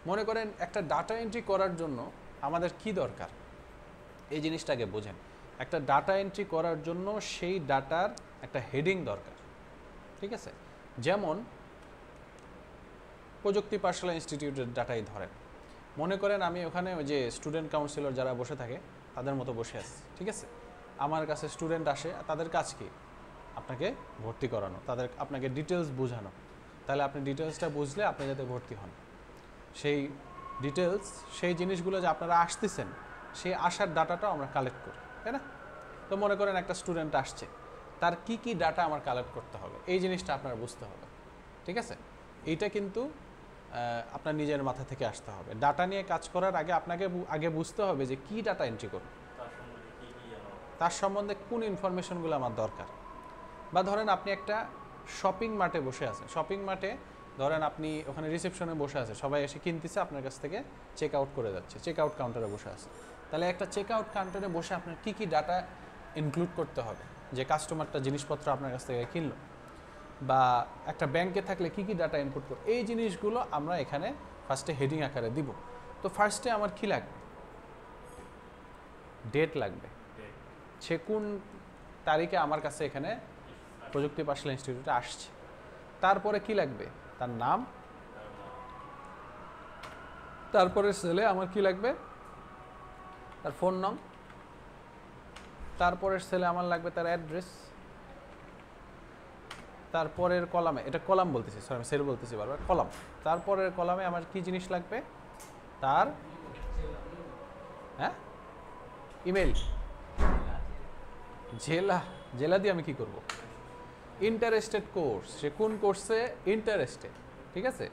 B: মনে করেন একটা ডাটা এন্ট্রি করার জন্য আমাদের কি দরকার, এই জিনিসটাকে বোঝেন। একটা ডাটা এন্ট্রি করার জন্য সেই ডাটার একটা হেডিং দরকার। ঠিক আছে, যেমন প্রযুক্তি পাঠশালা ইনস্টিটিউটের ডাটাই ধরেন। মনে করেন আমি ওখানে ওই যে স্টুডেন্ট কাউন্সিলর যারা বসে থাকে তাদের মতো বসে আছি। ঠিক আছে, আমার কাছে স্টুডেন্ট আসে, তাদের কাজ কি? আপনাকে ভর্তি করানো, আপনাকে ডিটেলস বোঝানো। তাহলে আপনি ডিটেলসটা বুঝলে আপনি যাতে ভর্তি হন, সেই ডিটেলস, সেই জিনিসগুলো যে আপনারা আসতেছেন, সেই আসার ডাটাটাও আমরা কালেক্ট করি, তাই না? তো মনে করেন একটা স্টুডেন্ট আসছে, তার কি কি ডাটা আমার কালেক্ট করতে হবে, এই জিনিসটা আপনার বুঝতে হবে। ঠিক আছে, এইটা কিন্তু আপনার নিজের মাথা থেকে আসতে হবে। ডাটা নিয়ে কাজ করার আগে আপনাকে আগে বুঝতে হবে যে কি ডাটা এন্ট্রি করব, তার সম্বন্ধে কোন ইনফরমেশনগুলো আমার দরকার। বা ধরেন আপনি একটা শপিং মার্টে বসে আছেন, শপিং মার্টে ধরেন আপনি ওখানে রিসেপশনে বসে আছে, সবাই এসে কিনতেছে, আপনার কাছ থেকে চেক আউট করে যাচ্ছে, চেক আউট কাউন্টারে বসে আছে। তাহলে একটা চেক আউট কাউন্টারে বসে আপনার কী কী ডাটা ইনক্লুড করতে হবে, যে কাস্টমারটা জিনিসপত্র আপনার কাছ থেকে কিনলো। বা একটা ব্যাংকে থাকলে কী কী ডাটা ইনপুট করব, এই জিনিসগুলো আমরা এখানে ফার্স্টে হেডিং আকারে দিব। তো ফার্স্টে আমার কি লাগবে? ডেট লাগবে, সে কোন তারিখে আমার কাছে এখানে প্রযুক্তি পাঠশালা ইনস্টিটিউটে আসছে। তারপরে কি লাগবে? তার নাম। তারপরে সেলে আমার কি লাগবে? তার ফোন নং। তারপরের সেলে আমার লাগবে তার অ্যাড্রেস। তারপরের কলামে, এটা কলাম বলতেছি, সরি আমি সেল বলতেছি বারবার, কলাম। তারপরের কলামে আমার কি জিনিস লাগবে? তার ইমেল। জেলা দিয়ে আমি কি করব? ইন্টারেস্টেড কোর্স, সে কোন কোর্সে ইন্টারেস্টেড। ঠিক আছে,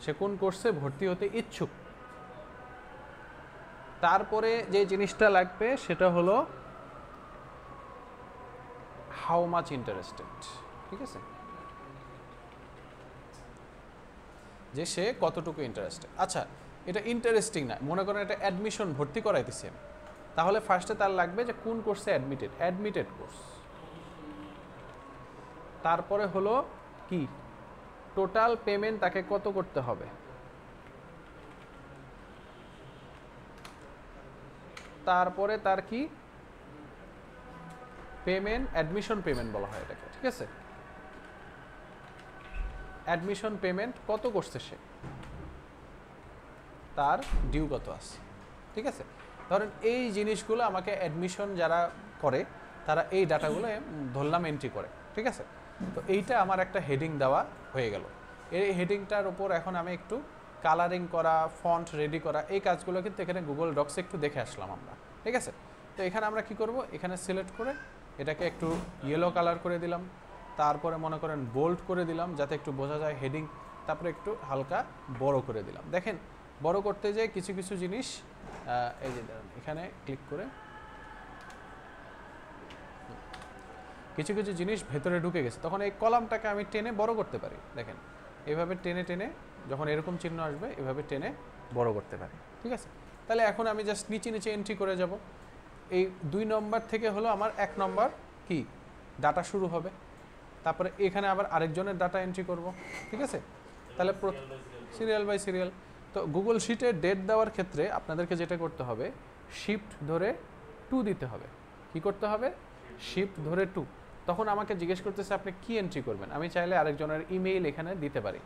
B: সে কোন কোর্সে ভর্তি হতে ইচ্ছুক। তারপরে যে জিনিসটা লাগবে সেটা হলো হাউ মাচ ইন্টারেস্টেড, ঠিক আছে, যে সে কতটুকু ইন্টারেস্টেড। আচ্ছা, এটা ইন্টারেস্টিং না, মনে করেন এটা অ্যাডমিশন ভর্তি করাইতেছি আমি, তাহলে ফার্স্টে তার লাগবে যে কোন কোর্সে অ্যাডমিটেড, অ্যাডমিটেড কোর্স। তারপরে হলো কি টোটাল পেমেন্ট তাকে কত করতে হবে, তারপরে তার কি পেমেন্ট, অ্যাডমিশন পেমেন্ট বলা হয় এটাকে, ঠিক আছে। অ্যাডমিশন পেমেন্ট কত করছে সে, তার ডিউ কত আছে, ঠিক আছে। ধরেন এই জিনিসগুলো আমাকে অ্যাডমিশন যারা করে তারা এই ডাটাগুলো ধরলাম এন্ট্রি করে, ঠিক আছে। তো এইটা আমার একটা হেডিং দেওয়া হয়ে গেল। এই হেডিংটার উপর এখন আমি একটু কালারিং করা, ফন্ট রেডি করা, এই কাজগুলো কিন্তু এখানে গুগল ডক্সে একটু দেখে আসলাম আমরা, ঠিক আছে। তো এখানে আমরা কি করব, এখানে সিলেক্ট করে এটাকে একটু ইয়েলো কালার করে দিলাম, তারপরে মনে করেন বোল্ড করে দিলাম যাতে একটু বোঝা যায় হেডিং, তারপরে একটু হালকা বড় করে দিলাম। দেখেন বড় করতে যেয়ে কিছু কিছু জিনিস এই যে এখানে ক্লিক করে কিছু কিছু জিনিস ভেতরে ঢুকে গেছে, তখন এই কলামটাকে আমি টেনে বড় করতে পারি। দেখেন এইভাবে টেনে টেনে যখন এরকম চিহ্ন আসবে এভাবে টেনে বড় করতে পারি, ঠিক আছে। তাহলে এখন আমি জাস্ট নিচে নিচে এন্ট্রি করে যাব। এই 2 নম্বর থেকে হলো আমার 1 নম্বর কি ডাটা শুরু হবে, তারপরে এখানে আবার আরেকজনের ডাটা এন্ট্রি করব, ঠিক আছে। তাহলে সিরিয়াল বাই সিরিয়াল। তো গুগল শিটে ডেট দেওয়ার ক্ষেত্রে আপনাদেরকে যেটা করতে হবে, শিফট ধরে 2 দিতে হবে। কি করতে হবে, শিফট ধরে 2। তখন আমাকে জিজ্ঞেস করতেছে আপনি কি এন্ট্রি করবেন, আমি চাইলে আরেকজনের ইমেইল এখানে দিতে পারি,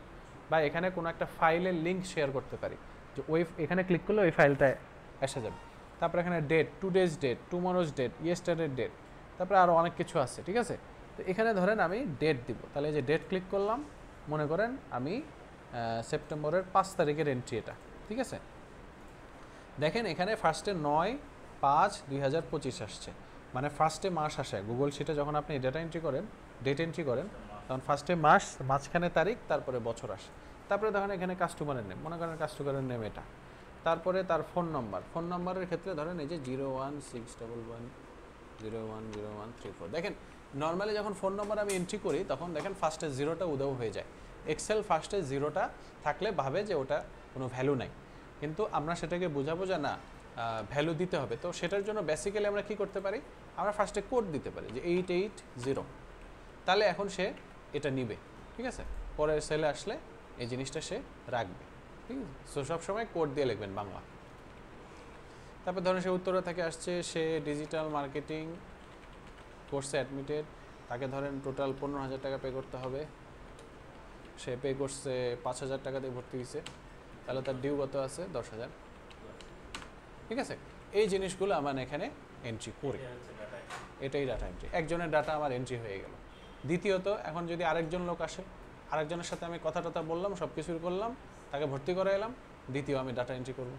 B: বা এখানে কোনো একটা ফাইলের লিঙ্ক শেয়ার করতে পারি, যে ওই এখানে ক্লিক করলে ওই ফাইলটায় এসে যাবে। তারপরে এখানে date, today's date, tomorrow's date, ইয়েস্টারডের ডেট, তারপরে আরও অনেক কিছু আছে, ঠিক আছে। তো এখানে ধরেন আমি ডেট দিব, তাহলে এই যে ডেট ক্লিক করলাম, মনে করেন আমি সেপ্টেম্বরের 5 তারিখের এন্ট্রি এটা, ঠিক আছে। দেখেন এখানে ফার্স্টে 9/5/2025 আসছে, মানে ফার্স্টে মাস আসে গুগল শিটে। যখন আপনি ডেটা এন্ট্রি করেন, ডেট এন্ট্রি করেন, তখন ফার্স্টে মাস, মাঝখানে তারিখ, তারপরে বছর আসে। তারপরে দেখেন এখানে কাস্টমারের নেম, মনে করেন কাস্টমারের নেম এটা, তারপরে তার ফোন নম্বর, ফোন নম্বরের ক্ষেত্রে ধরেন এই যে 01611010134। দেখেন নর্মালি যখন ফোন নম্বর আমি এন্ট্রি করি তখন দেখেন ফার্স্টে 0টা উধাও হয়ে যায়। এক্সেল ফার্স্টে 0টা থাকলে ভাবে যে ওটা কোনো ভ্যালু নাই, কিন্তু আমরা সেটাকে বোঝাবো যে না ভ্যালু দিতে হবে। তো সেটার জন্য বেসিক্যালি আমরা কি করতে পারি, আমরা ফার্স্টে কোড দিতে পারি যে 880, তাহলে এখন সে এটা নিবে, ঠিক আছে। পরের সেলে আসলে এই জিনিসটা সে রাখবে, ঠিক আছে। সো সবসময় কোড দিয়ে লিখবেন বাংলা। তারপর ধরেন সে উত্তরা থেকে আসছে, সে ডিজিটাল মার্কেটিং কোর্সে অ্যাডমিটেড, তাকে ধরেন টোটাল 15,000 টাকা পে করতে হবে, সে পে করছে 5,000 টাকা দিয়ে ভর্তি হয়েছে, তাহলে তার ডিউ কত আছে 10,000, ঠিক আছে। এই জিনিসগুলো আমার এখানে এন্ট্রি করি, এটাই ডাটা এন্ট্রি। একজনের ডাটা আমার এন্ট্রি হয়ে গেল। দ্বিতীয়ত এখন যদি আরেকজন লোক আসে, আরেকজনের সাথে আমি কথা টথা বললাম, সব কিছু করলাম, তাকে ভর্তি করে এলাম, দ্বিতীয় আমি ডাটা এন্ট্রি করব।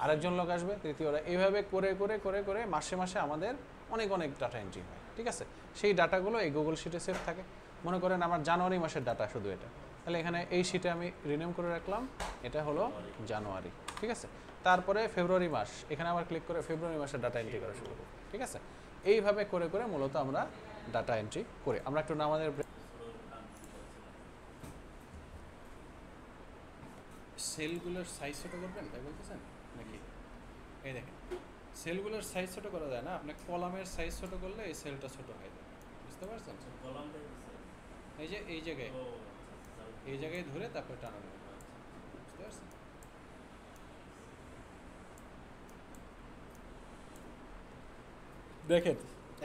B: আরেকজন লোক আসবে, তৃতীয়রা, এইভাবে করে করে করে করে মাসে মাসে আমাদের অনেক অনেক ডাটা এন্ট্রি হয়, ঠিক আছে। সেই ডাটাগুলো এই গুগল শিটে সেভ থাকে। মনে করেন আমার জানুয়ারি মাসের ডাটা শুধু এটা, তাহলে এখানে এই শিটে আমি রিনেম করে রাখলাম, এটা হলো জানুয়ারি, ঠিক আছে। তারপরে ফেব্রুয়ারি মাস, এখানে আবার ক্লিক করে ফেব্রুয়ারি মাসের ডাটা এন্ট্রি করা শুরু করব, ঠিক আছে। এইভাবে করে করে মূলত আমরা ডাটা এন্ট্রি করি। আমরা একটু আমাদের সেলগুলোর সাইজ ছোটো করবেন তাই বলতেছেন নাকি? এই দেখেন সেলগুলোর সাইজ ছোটো করা যায় না, আপনার কলামের সাইজ ছোটো করলে এই সেলটা ছোটো হয়ে যায়, বুঝতে পারছেন? এই যে এই জায়গায়, এই জায়গায় ধরে তারপরে টানানো, বুঝতে পারছেন? দেখেন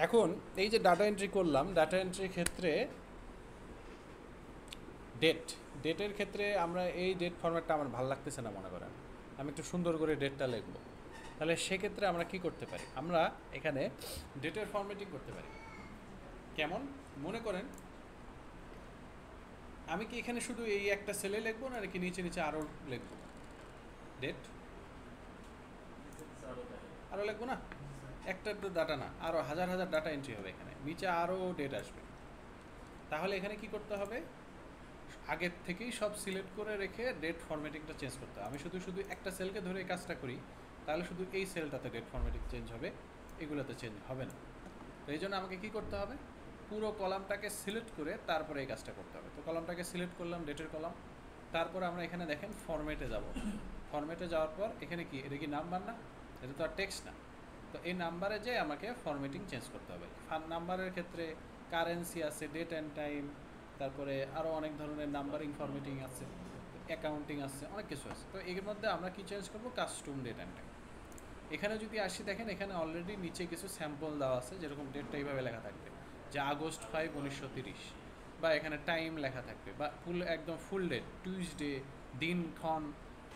B: এখন এই যে ডাটা এন্ট্রি করলাম, ডাটা এন্ট্রির ক্ষেত্রে ডেটের ক্ষেত্রে আমরা এই ডেট ফরম্যাটটা আমার ভালো লাগতেছে না, মনে করেন আমি একটু সুন্দর করে ডেটটা লিখব, তাহলে সেক্ষেত্রে আমরা কি করতে পারি, আমরা এখানে ডেটের ফরম্যাটিং করতে পারি। কেমন, মনে করেন আমি কি এখানে শুধু এই একটা সেলে লিখবো না নাকি নিচে নিচে আরও লিখবো ডেট, আরও লিখবো না, একটা তো ডাটা না, আরও হাজার হাজার ডাটা এন্ট্রি হবে, এখানে নিচে আরও ডেট আসবে। তাহলে এখানে কি করতে হবে, আগের থেকেই সব সিলেক্ট করে রেখে ডেট ফরম্যাটিংটা চেঞ্জ করতে হবে। আমি শুধু শুধু একটা সেলকে ধরে এই কাজটা করি, তাহলে শুধু এই সেলটাতে ডেট ফরম্যাটিং চেঞ্জ হবে, এগুলোতে চেঞ্জ হবে না। তো এই জন্য আমাকে কী করতে হবে, পুরো কলামটাকে সিলেক্ট করে তারপরে এই কাজটা করতে হবে। তো কলামটাকে সিলেক্ট করলাম, ডেটের কলাম। তারপর আমরা এখানে দেখেন ফরম্যাটে যাব। ফরম্যাটে যাওয়ার পর এখানে কি, এটা কি নাম্বার না, এটা তো আর টেক্সট না। তো এই নাম্বারে যে আমাকে ফরম্যাটিং চেঞ্জ করতে হবে। নাম্বারের ক্ষেত্রে কারেন্সি আছে, ডেট অ্যান্ড টাইম, তারপরে আরও অনেক ধরনের নাম্বারিং ফরম্যাটিং আছে, অ্যাকাউন্টিং আছে, অনেক কিছু আছে। তো এর মধ্যে আমরা কি চেঞ্জ করবো, কাস্টম ডেট অ্যান্ড টাইম। এখানে যদি আসি দেখেন এখানে অলরেডি নিচে কিছু স্যাম্পল দেওয়া আছে, যেরকম ডেটটা এইভাবে লেখা থাকবে যে আগস্ট 5, 1930, বা এখানে টাইম লেখা থাকবে, বা একদম ফুল ডেট, টিউসডে, দিনক্ষণ,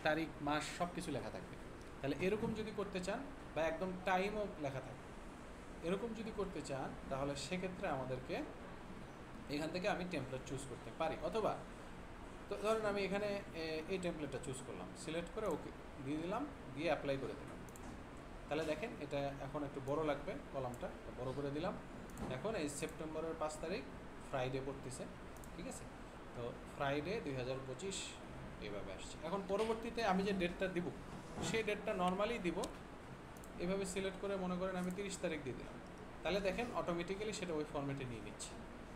B: তারিখ, মাস সব কিছু লেখা থাকবে। তাহলে এরকম যদি করতে চান, বা একদম টাইমও লেখা থাকবে, এরকম যদি করতে চান তাহলে সেক্ষেত্রে আমাদেরকে এখান থেকে আমি টেমপ্লেট চুজ করতে পারি। অথবা তো ধরেন আমি এখানে এই টেমপ্লেটটা চুজ করলাম, সিলেক্ট করে ওকে দিয়ে দিলাম, দিয়ে অ্যাপ্লাই করে দিলাম। তাহলে দেখেন এটা এখন একটু বড় লাগবে, কলামটা বড় করে দিলাম। এখন এই সেপ্টেম্বরের 5 তারিখ ফ্রাইডে পড়তেছে, ঠিক আছে। তো ফ্রাইডে 2025 এইভাবে আসছে। এখন পরবর্তীতে আমি যে ডেটটা দিব সেই ডেটটা নর্মালি দিব, এভাবে সিলেক্ট করে মনে করেন আমি 30 তারিখ দিয়ে দিলাম। তাহলে দেখেন অটোমেটিক্যালি সেটা ওই ফরম্যাটে নিয়ে নিচ্ছে,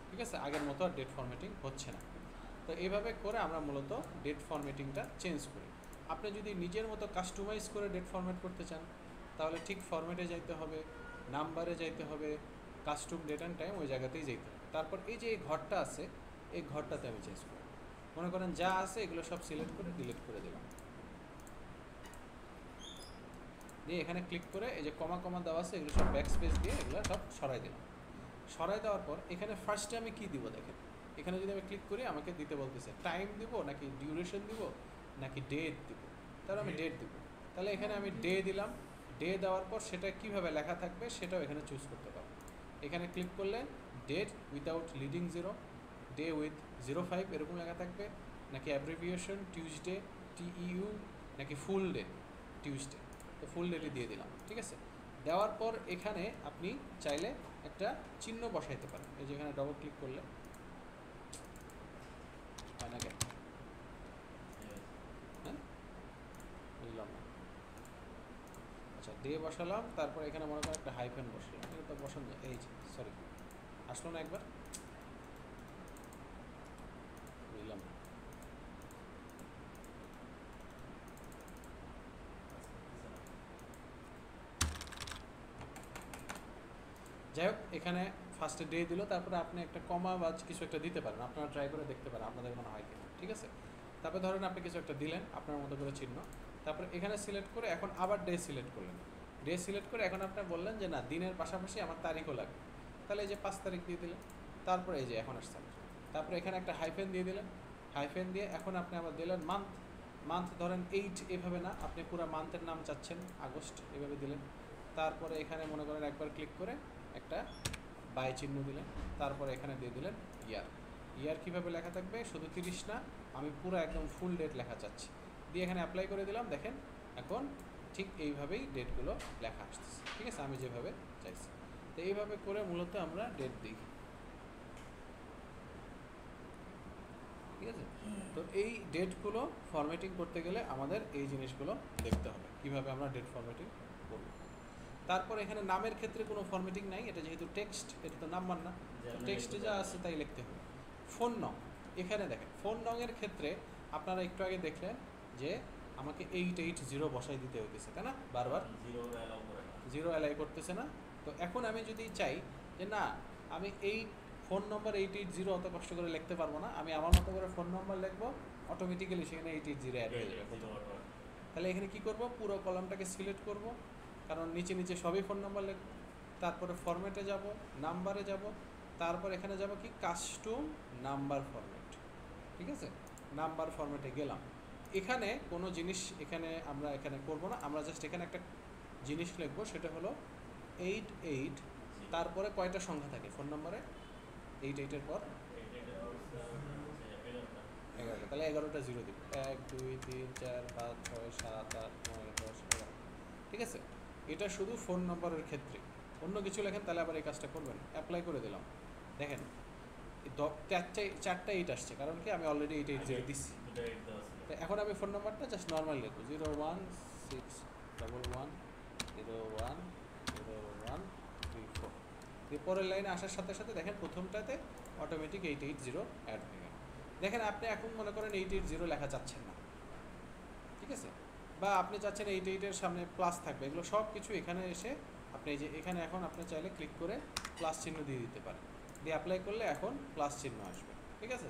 B: ঠিক আছে। আগের মতো আর ডেট ফরম্যাটিং হচ্ছে না। তো এইভাবে করে আমরা মূলত ডেট ফরম্যাটিংটা চেঞ্জ করি। আপনি যদি নিজের মতো কাস্টমাইজ করে ডেট ফরম্যাট করতে চান তাহলে ঠিক ফরম্যাটে যাইতে হবে, নাম্বারে যাইতে হবে, কাস্টম ডেট অ্যান্ড টাইম ওই জায়গাতেই যাইতে হবে। তারপর এই যে এই ঘরটা আছে, এই ঘরটাতে আমি চেঞ্জ করি। মনে করেন যা আছে এগুলো সব সিলেক্ট করে ডিলিট করে দিলাম, দিয়ে এখানে ক্লিক করে এই যে কমা কমা দেওয়া আছে এগুলো সব ব্যাক স্পেস দিয়ে এগুলো সব সরাই দিলাম। সরাই দেওয়ার পর এখানে ফার্স্টে আমি কি দিব দেখেন, এখানে যদি আমি ক্লিক করি আমাকে দিতে বলতেছে টাইম দিব নাকি ডিউরেশন দিব নাকি ডেট দিব। তাহলে আমি ডেট দিব। তাহলে এখানে আমি ডে দিলাম। ডে দেওয়ার পর সেটা কিভাবে লেখা থাকবে সেটাও এখানে চুজ করতে পারবো। এখানে ক্লিক করলে date without leading zero, day with 05 এরকম লেখা থাকবে, নাকি অ্যাব্রিভিয়েশন টিউসডে TEU, নাকি ফুল ডে টিউসডে। তো ফুল ডেটে দিয়ে দিলাম, ঠিক আছে। দেওয়ার পর এখানে আপনি চাইলে একটা চিহ্ন বসাইতে পারেন। এই যে এখানে ডবল ক্লিক করলে হয় না কেন, হ্যাঁ বুঝলাম না। আচ্ছা ডে বসালাম, তারপর এখানে মনে করেন একটা হাইফেন বসালাম, এটা তো বসান যায়। এই যে সরি আসলো না একবার, বুঝলাম না। যাই হোক এখানে ফার্স্টে ডে দিল, তারপরে আপনি একটা কমা বা কিছু একটা দিতে পারেন, আপনারা ট্রাই করে দেখতে পারেন আপনাদের মনে হয় কিনা, ঠিক আছে। তারপরে ধরেন আপনি কিছু একটা দিলেন আপনার মতো করে চিহ্ন, তারপরে এখানে সিলেক্ট করে এখন আবার ডে সিলেক্ট করলেন। ডে সিলেক্ট করে এখন আপনি বললেন যে না দিনের পাশাপাশি আমার তারিখও লাগবে, তাহলে এই যে 5 তারিখ দিয়ে দিলেন। তারপরে এই যে এখন আসছে, তারপরে এখানে একটা হাইফেন দিয়ে দিলেন। হাইফেন দিয়ে এখন আপনি আবার দিলেন মান্থ। মান্থ ধরেন 8 এভাবে না, আপনি পুরো মান্থের নাম চাচ্ছেন আগস্ট, এভাবে দিলেন। তারপরে এখানে মনে করেন একবার ক্লিক করে একটা বাই চিহ্ন দিলেন, তারপরে এখানে দিয়ে দিলেন ইয়ার। ইয়ার কীভাবে লেখা থাকবে, শুধু 30 না, আমি পুরো একদম ফুল ডেট লেখা চাচ্ছি, দিয়ে এখানে অ্যাপ্লাই করে দিলাম। দেখেন এখন ঠিক এইভাবেই ডেটগুলো লেখা আসতেছে, ঠিক আছে, আমি যেভাবে চাইছি। তো এইভাবে করে মূলত আমরা ডেট দিই, ঠিক আছে। তো এই ডেটগুলো ফরম্যাটিং করতে গেলে আমাদের এই জিনিসগুলো দেখতে হবে কীভাবে আমরা ডেট ফরম্যাটিং করব। তারপর এখানে নামের ক্ষেত্রে কোনো ফরম্যাটিং নাই, এটা যেহেতু টেক্সট, এটা তো নাম্বার না, টেক্সটে যা আছে তাই লিখতে হবে। ফোন নং, এখানে দেখেন ফোন নংয়ের ক্ষেত্রে আপনারা একটু আগে দেখলেন যে আমাকে 880 বসাই দিতে হইতেছে, তাই না, বারবার জিরো অ্যালাই করতেছে না। তো এখন আমি যদি চাই যে না আমি এই ফোন নম্বর 880 অত কষ্ট করে লিখতে পারবো না, আমি আমার মতো করে ফোন নম্বর লিখবো, অটোমেটিক্যালি সেখানে 880 অ্যাড হয়ে যাবে। তাহলে এখানে কি করব, পুরো কলামটাকে সিলেক্ট করব, কারণ নিচে নিচে সবই ফোন নাম্বার লিখব। তারপরে ফরম্যাটে যাব, নাম্বারে যাব, তারপর এখানে যাব কি কাস্টম নাম্বার ফরম্যাট, ঠিক আছে। নাম্বার ফরম্যাটে গেলাম, এখানে কোনো জিনিস আমরা এখানে করব না, আমরা জাস্ট এখানে একটা জিনিস লিখবো, সেটা হলো 88, তারপরে কয়টা সংখ্যা থাকে ফোন নম্বরে 88-এর পর 11টা, তাহলে 11টা জিরো দিব, 1 2 3 4 5 6 7 8 9 10 11, ঠিক আছে। এটা শুধু ফোন নম্বরের ক্ষেত্রে, অন্য কিছু লেখেন তাহলে আবার এই কাজটা করবেন। অ্যাপ্লাই করে দিলাম, দেখেন 4টা 8 আসছে, কারণ কি আমি অলরেডি 880 দিচ্ছি। তো এখন আমি ফোন নাম্বারটা জাস্ট নর্মাল লিখবো, 01611010134,
A: দিয়ে পরের লাইনে আসার সাথে সাথে দেখেন প্রথমটাতে অটোমেটিক 880 অ্যাড হয়ে গেল। দেখেন আপনি এখন মনে করেন 880 লেখা চাচ্ছেন না, ঠিক আছে, বা আপনি চাচ্ছেন 88-এর সামনে প্লাস থাকবে, এগুলো সব কিছু এখানে এসে আপনি এই যে এখানে এখন আপনি চাইলে ক্লিক করে প্লাস চিহ্ন দিয়ে দিতে পারেন, দিয়ে অ্যাপ্লাই করলে এখন প্লাস চিহ্ন আসবে, ঠিক আছে,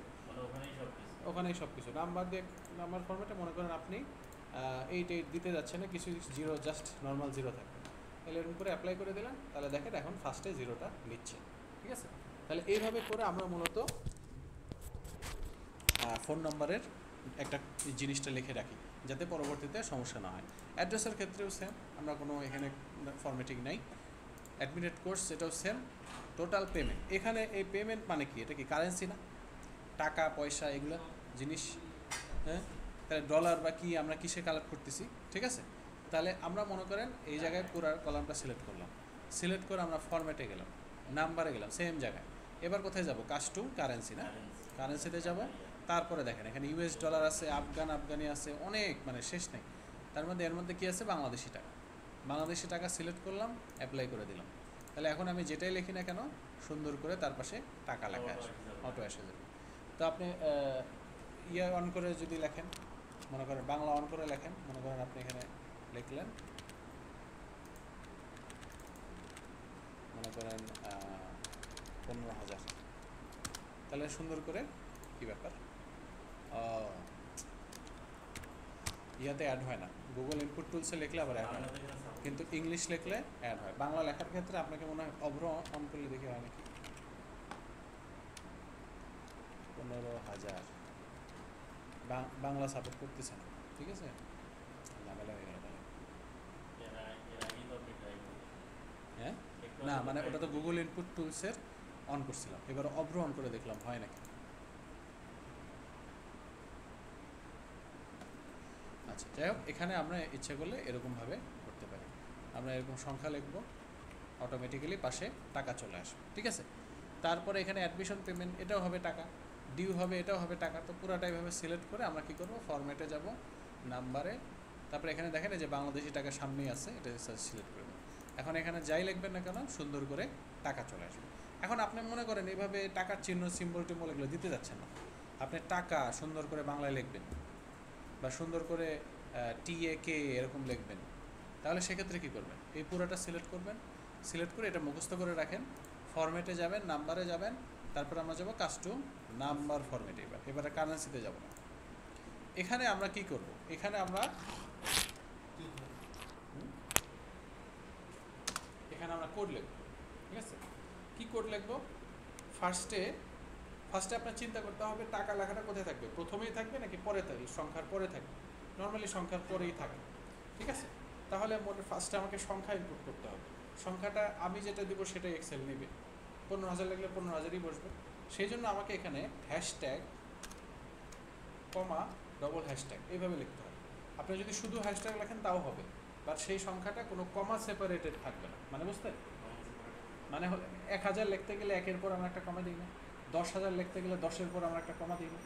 A: ওখানেই সব কিছু নাম্বার দিয়ে নাম্বার ফরম্যাটে মনে করেন আপনি 88 দিতে যাচ্ছেন না, কিছু জিরো জাস্ট নর্মাল জিরো থাকবে, তাহলে এরকম করে অ্যাপ্লাই করে দিলেন, তাহলে দেখেন এখন ফার্স্টে জিরোটা নিচ্ছে, ঠিক আছে। তাহলে এইভাবে করে আমরা মূলত ফোন নম্বরের একটা জিনিসটা লিখে রাখি যাতে পরবর্তীতে সমস্যা না হয়। অ্যাড্রেসের ক্ষেত্রেও সেম, আমরা কোনো এখানে ফরম্যাটিং নাই। অ্যাডমিটেড কোর্স সেটাও সেম। টোটাল পেমেন্ট, এখানে এই পেমেন্ট মানে কি, এটা কি কারেন্সি না, টাকা পয়সা এগুলো জিনিস, হ্যাঁ, তাহলে ডলার বা কি আমরা কিসে কালেক্ট করতেছি, ঠিক আছে। তাহলে আমরা মনে করেন এই জায়গায় পুরো কলামটা সিলেক্ট করলাম, সিলেক্ট করে আমরা ফরম্যাটে গেলাম, নাম্বারে গেলাম, সেম জায়গায়। এবার কোথায় যাব, কাস্টম কারেন্সি না, কারেন্সিতে যাব। তারপরে দেখেন এখানে ইউএস ডলার আছে, আফগানি আছে, অনেক মানে শেষ নেই। তার মধ্যে এর মধ্যে কী আছে, বাংলাদেশি টাকা। বাংলাদেশি টাকা সিলেক্ট করলাম, অ্যাপ্লাই করে দিলাম। তাহলে এখন আমি যেটাই লিখি না কেন সুন্দর করে তার পাশে টাকা লেখা আসে, অটো এসে যাবে। তো আপনি ইয়ে অন করে যদি লেখেন, মনে করেন বাংলা অন করে লেখেন, মনে করেন আপনি এখানে লিখলেন, মনে করেন 15,000, তাহলে সুন্দর করে কি ব্যাপার ইয়াতে অ্যাড হয় না, গুগল ইনপুট টুলসে লিখলে আবার অ্যাড হয় না, কিন্তু ইংলিশ লিখলে অ্যাড হয়। বাংলা লেখার ক্ষেত্রে আপনাকে মনে হয় অভ্র অন করলে দেখে হয় নাকি, 15,000 বাংলা সাপোর্ট করতেছে না, ঠিক আছে, ঝামেলা হয়ে গেল। হ্যাঁ, না মানে ওটা তো গুগল ইনপুট টুলসের অন করছিলাম, এবার অভ্র অন করে দেখলাম হয় নাকি। আচ্ছা যাই হোক, এখানে আমরা ইচ্ছে করলে এরকমভাবে করতে পারি, আমরা এরকম সংখ্যা লিখব, অটোমেটিক্যালি পাশে টাকা চলে আসবে, ঠিক আছে। তারপরে এখানে অ্যাডমিশন পেমেন্ট, এটাও হবে টাকা, ডিউ হবে, এটাও হবে টাকা। তো পুরাটাই ভাবে সিলেক্ট করে আমরা কি করব, ফরম্যাটে যাব, নাম্বারে, তারপরে এখানে দেখেন এই যে বাংলাদেশি টাকা সামনেই আছে, এটা সিলেক্ট করে দেব। এখন এখানে যাই লিখবেন না কেন সুন্দর করে টাকা চলে আসবে। এখন আপনি মনে করেন এইভাবে টাকার চিহ্ন সিম্বল টিম্বল এগুলো দিতে যাচ্ছেন না, আপনি টাকা সুন্দর করে বাংলায় লিখবেন বা সুন্দর করে TAK এরকম লিখবেন, তাহলে সেক্ষেত্রে কী করবেন, এই পুরোটা সিলেক্ট করবেন, সিলেক্ট করে এটা মুখস্থ করে রাখেন, ফরম্যাটে যাবেন, নাম্বারে যাবেন, তারপর আমরা যাব কাস্টম নাম্বার ফরম্যাটে। এবারে কারেন্সিতে যাব না। এখানে আমরা কি করব, এখানে আমরা কোড লিখব, ঠিক আছে। কি কোড লিখব, ফার্স্টে আপনার চিন্তা করতে হবে টাকা লেখাটা কোথায় থাকবে, প্রথমেই থাকবে নাকি পরে থাকবে, সংখ্যার পরে থাকবে, নর্মালি সংখ্যার পরেই থাকে, ঠিক আছে। তাহলে ফার্স্টে আমাকে সংখ্যা ইনপুট করতে হবে, সংখ্যাটা আমি যেটা দিব সেটাই এক্সেল নেবে, 15,000 লিখলে 15,000ই বসবে। সেই জন্য আমাকে এখানে হ্যাশট্যাগ কমা ডবল হ্যাশট্যাগ এইভাবে লিখতে হবে। আপনি যদি শুধু হ্যাশট্যাগ লেখেন তাও হবে, বাট সেই সংখ্যাটা কোনো কমা সেপারেটেড থাকবে না, মানে বুঝতে, মানে 1,000 লিখতে গেলে 1-এর পর আমরা একটা কমা দিই না, 10,000 লিখতে গেলে 10-এর পর আমরা একটা কমা দিই না,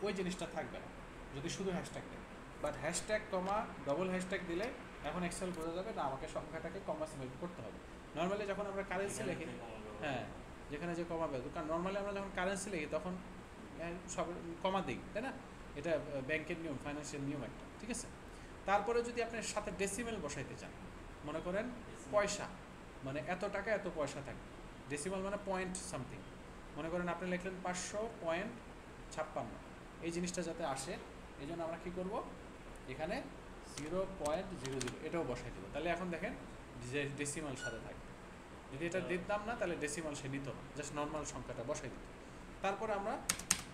A: ওই জিনিসটা থাকবে না যদি শুধু হ্যাশট্যাগ দেয়। But hashtag comma double hashtag দিলে এখন এক্সেল বোঝা যাবে না আমাকে সংখ্যাটাকে কমা সেপারেট করতে হবে। নর্মালি যখন আমরা কারেন্সি লিখি, হ্যাঁ যেখানে যে কমা বের, কারণ নর্মালি আমরা যখন কারেন্সি লিখি তখন সব কমা দিই, তাই না, এটা ব্যাংকের নিয়ম, ফাইন্যান্সিয়াল নিয়ম একটা, ঠিক আছে। তারপরে যদি আপনার সাথে ডেসিমেল বসাইতে চান, মনে করেন পয়সা মানে এত টাকা এত পয়সা থাকে, ডেসিমাল মানে পয়েন্ট সামথিং, মনে করেন আপনি লিখলেন 500.56, এই জিনিসটা যাতে আসে এই জন্য আমরা কী করব, এখানে 0.00 এটাও বসাই দেবো। তাহলে এখন দেখেন যে ডেসিমাল সাথে থাকবে, যদি এটা দিতাম না তাহলে ডেসিমাল সে নিত না, জাস্ট নর্মাল সংখ্যাটা বসাই দিত। তারপরে আমরা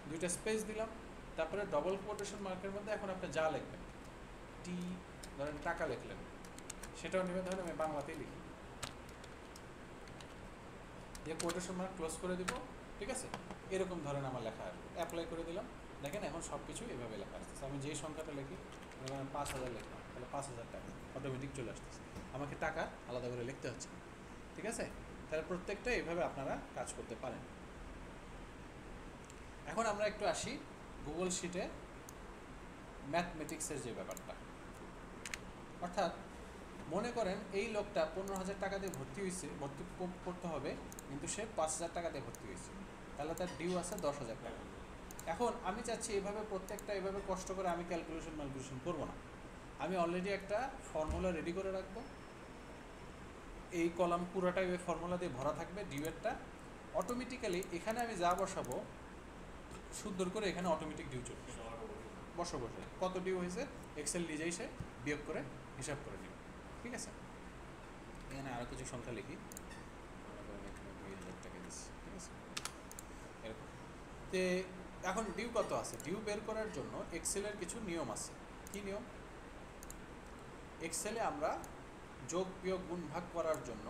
A: দুইটা স্পেস দিলাম, তারপরে ডবল কোটেশন মার্কের মধ্যে এখন আপনি যা লিখবেন, ধরেন টাকা লিখলেন, সেটাও নেবে, ধরেন আমি বাংলাতেই লিখি, দিয়ে কোটেশন মার্ক ক্লোজ করে দিব, ঠিক আছে। এরকম ধরেন আমার লেখা আসবে, অ্যাপ্লাই করে দিলাম, দেখেন এখন সব কিছু এভাবে লেখা আসতেছে। আমি যেই সংখ্যাটা লিখি, 5,000 লিখলাম, তাহলে 5,000 টাকা অটোমেটিক চলে আসতেছে, আমাকে টাকা আলাদা করে লিখতে হচ্ছে, ঠিক আছে। তাহলে প্রত্যেকটা এইভাবে আপনারা কাজ করতে পারেন। এখন আমরা একটু আসি গুগল শিটে ম্যাথমেটিক্সের যে ব্যাপারটা, অর্থাৎ মনে করেন এই লোকটা 15,000 টাকা দিয়ে ভর্তি করতে হবে, কিন্তু সে 5,000 টাকা দিয়ে ভর্তি হয়েছে, তাহলে তার ডিউ আছে 10,000 টাকা। এখন আমি চাচ্ছি এইভাবে প্রত্যেকটা এইভাবে কষ্ট করে আমি ক্যালকুলেশন করবো না, আমি অলরেডি একটা ফর্মুলা রেডি করে রাখবো, এই কলাম পুরোটাই ওই ফর্মুলা দিয়ে ভরা থাকবে ডিউয়েরটা। অটোমেটিক্যালি এখানে আমি যা বসাবো সুন্দর করে এখানে অটোমেটিক ডিউ চলবে, বসে কত ডিউ হয়েছে এক্সেল নিজেই সে বিয়োগ করে হিসাব করে নেবে। ঠিক আছে, এখানে আরও কিছু সংখ্যা লিখি, এখানে 2,000 টাকা দিচ্ছি। ঠিক আছে, এরকম তে এখন ডিউ কত আছে, ডিউ বের করার জন্য এক্সেলের কিছু নিয়ম আছে। কি নিয়ম? এক্সেলে আমরা যোগ বিয়োগ গুণ ভাগ করার জন্য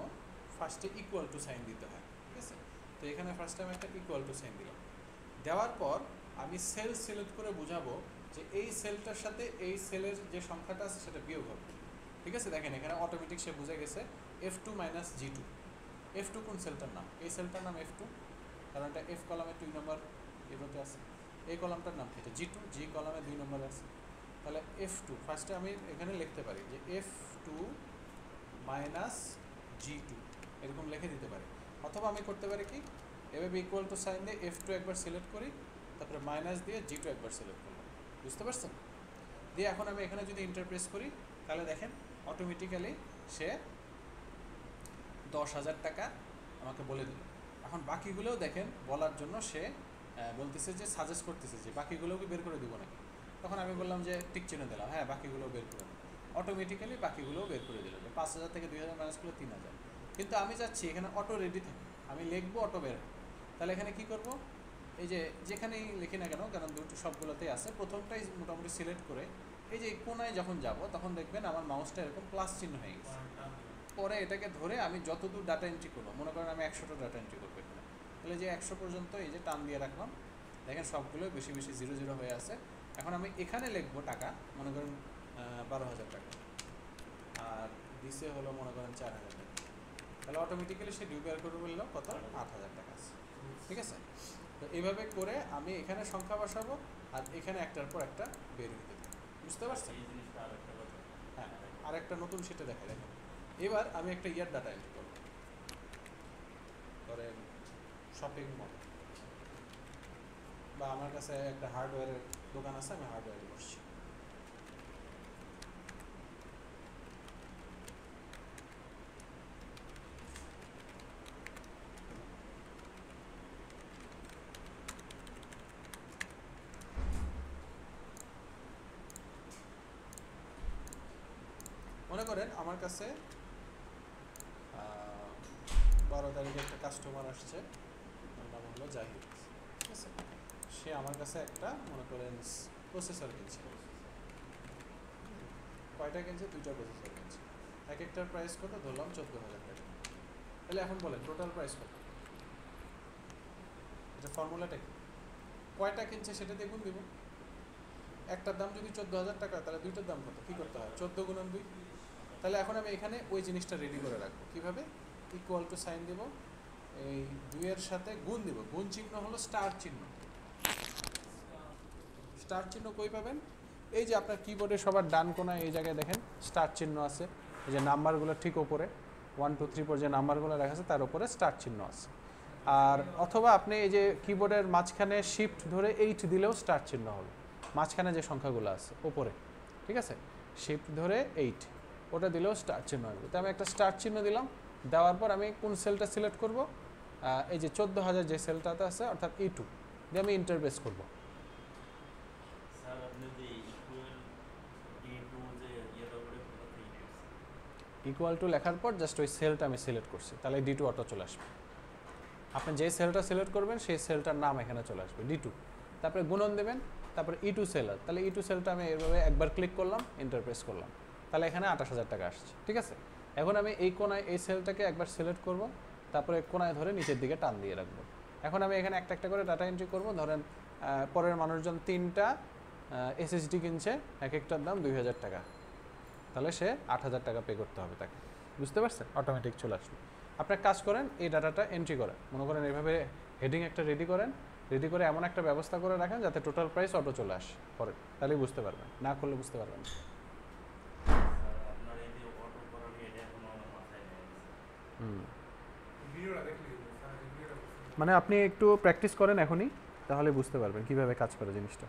A: ফার্স্টে ইকুয়াল টু সাইন দিতে হয়। ঠিক আছে, তো এখানে ফার্স্টে আমি একটা ইকুয়াল টু সাইন দিলাম, দেওয়ার পর আমি সেল সিলেক্ট করে বুঝাবো যে এই সেলটার সাথে এই সেলের যে সংখ্যাটা আছে সেটা বিয়োগ হবে। ঠিক আছে, দেখেন এখানে অটোমেটিক সে বুঝে গেছে F2 মাইনাস G2। F2 কোন সেলটার নাম? এই সেলটার নাম F2, কারণ এটা F কলামে 2 নম্বর এরোতে আছে। এই কলামটার নাম এটা G2, G কলামে 2 নম্বরে আছে। তাহলে F2 ফার্স্টে আমি এখানে লিখতে পারি যে F2 মাইনাস G2 এরকম লিখে দিতে পারি, অথবা আমি করতে পারি কি এভাবে ইকুয়াল টু সাইন দিয়ে F2 একবার সিলেক্ট করি, তারপরে মাইনাস দিয়ে G2 একবার সিলেক্ট করলাম। বুঝতে পারছেন? দিয়ে এখন আমি এখানে যদি ইন্টারপ্রেস করি তাহলে দেখেন অটোমেটিক্যালি সে 10,000 টাকা আমাকে বলে দিল। এখন বাকিগুলোও দেখেন বলার জন্য সে বলতেছে যে সাজেস্ট করতেছে যে বাকিগুলোও কি বের করে দিব নাকি। তখন আমি বললাম যে টিক চিহ্ন দিলাম, হ্যাঁ বাকিগুলোও বের করে দিল। অটোমেটিক্যালি বাকিগুলোও বের করে দিল, 5,000 থেকে 2,000 মাইনাস করলে 3,000। কিন্তু আমি চাচ্ছি এখানে অটো রেডি থাকে, আমি লিখবো অটো বের হবে। তাহলে এখানে কি করব, এই যে যেখানেই লিখি না কেন, কারণ দুটো সবগুলোতেই আছে, প্রথমটাই মোটামুটি সিলেক্ট করে এই যে কোনায় যখন যাব তখন দেখবেন আমার মাউসটা এরকম প্লাস চিহ্ন হয়ে গেছে। পরে এটাকে ধরে আমি যতদূর ডাটা এন্ট্রি করবো, মনে করেন আমি 100টা ডাটা এন্ট্রি করবো এখানে, তাহলে যে 100 পর্যন্ত এই যে টান দিয়ে রাখলাম, দেখেন সবগুলো বেশি বেশি 0 হয়ে আছে। এখন আমি এখানে লিখবো টাকা, মনে করেন 12,000 টাকা, আর দিছে হলো মনে করেন 4,000 টাকা, তাহলে অটোমেটিক্যালি সে ডিউ বের করে বললো কত 8,000 টাকা আছে। ঠিক আছে, তো এইভাবে করে আমি এখানে সংখ্যা বসাবো আর এখানে একটার পর একটা বের হতে দেবো। বুঝতে পারছেন? হ্যাঁ, আর একটা নতুন সেটা দেখা দেখেন। এবার আমি একটা ইয়ার ডাটা এন্ট্রি করবো, ধরেন শপিং মল, বা আমার কাছে একটা হার্ডওয়্যারের দোকান আছে, আমি হার্ডওয়্যারে বসছি। মনে করেন আমার কাছে 12 তারিখে একটা কাস্টমার আসছে, ওর নাম হলো জাহিদ। ঠিক আছে, সে আমার কাছে একটা মনে করেন প্রসেসর কিনছে। কয়টা কিনছে? 2টা প্রসেসর কিনছে। এক একটার প্রাইস কত ধরলাম 14,000 টাকা। তাহলে এখন বলেন টোটাল প্রাইস কত? এটা ফর্মুলাটা কি? কয়টা কিনছে সেটা দিয়ে গুণ দিব। একটার দাম যদি 14,000 টাকা, তাহলে দুইটার দাম কত? কী করতে হয়? 14 গুণন 2। তাহলে এখন আমি এখানে ওই জিনিসটা রেডি করে রাখবো। কীভাবে? ইকুয়াল টু সাইন দেবো, এই 2-এর সাথে গুণ দিব। গুণ চিহ্ন হলো স্টার চিহ্ন। স্টার চিহ্ন কই পাবেন? এই যে আপনার কিবোর্ডে সবার ডান কোনায় এই জায়গায় দেখেন স্টার চিহ্ন আছে, এই যে নাম্বারগুলো ঠিক ওপরে 1 2 3 4 যে নাম্বারগুলো রাখা আছে তার উপরে স্টার চিহ্ন আছে। আর অথবা আপনি এই যে কিবোর্ডের মাঝখানে শিফট ধরে 8 দিলেও স্টার চিহ্ন হবে, মাঝখানে যে সংখ্যাগুলো আছে ওপরে। ঠিক আছে, শিফট ধরে 8 ওটা দিলেও স্টার চিহ্ন হবে। তো আমি একটা স্টার চিহ্ন দিলাম, দেওয়ার পর আমি কোন সেলটা সিলেক্ট করব? এই যে 14,000 যে সেলটাতে আছে অর্থাৎ E2 দিয়ে আমি ইন্টারপ্রেস করব। ইকুয়াল টু লেখার পর জাস্ট ওই সেলটা আমি সিলেক্ট করছি, তাহলে D2 অটো চলে আসবে। আপনি যে সেলটা সিলেক্ট করবেন সেই সেলটার নাম এখানে চলে আসবে D2, তারপরে গুণন দেবেন, তারপরে E2 সেলার, তাহলে E2 সেলটা আমি এইভাবে একবার ক্লিক করলাম, ইন্টারপ্রেস করলাম, তাহলে এখানে 28,000 টাকা আসছে। ঠিক আছে, এখন আমি এই কোনায় এই সেলটাকে একবার সিলেক্ট করব, তারপরে কোনায় ধরে নিচের দিকে টান দিয়ে রাখবো। এখন আমি এখানে একটা একটা করে ডাটা এন্ট্রি করব। ধরেন পরের মানুষজন 3টা SSD কিনছে, এক একটার দাম 2,000 টাকা, তাহলে সে 8,000 টাকা পে করতে হবে তাকে। বুঝতে পারছেন? অটোমেটিক চলে আসবে। আপনার কাজ করেন এই ডাটাটা এন্ট্রি করেন, মনে করেন এইভাবে হেডিং একটা রেডি করেন, রেডি করে এমন একটা ব্যবস্থা করে রাখেন যাতে টোটাল প্রাইস অটো চলে আসে পরে, তাহলেই বুঝতে পারবেন, না করলে বুঝতে পারবেন না।
C: ভিডিওটা দেখলে স্যার ভিডিওটা
B: মানে আপনি একটু প্র্যাকটিস করেন এখনই, তাহলে বুঝতে পারবেন কিভাবে কাজ করে জিনিসটা।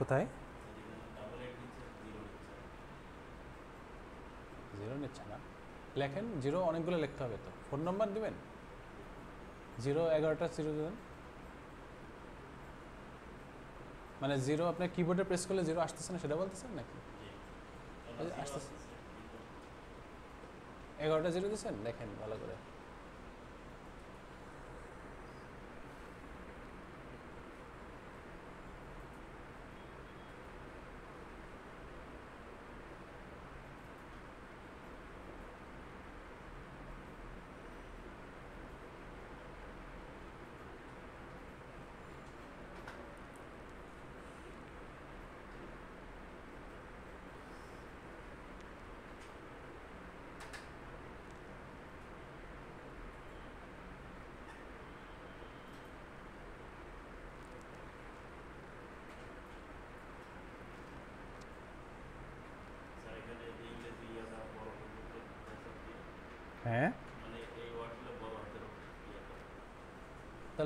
B: কোথায় জিরো নিচ্ছে না? লেখেন জিরো, অনেকগুলো লিখতে হবে তো। ফোন নাম্বার দিবেন, 0 11টা জিরো দেবেন। মানে জিরো আপনার কিবোর্ডে প্রেস করলে জিরো আসতেছে না সেটা বলতেছেন নাকি? আসতেছে, 11টা জিরো দিচ্ছেন, দেখেন ভালো করে।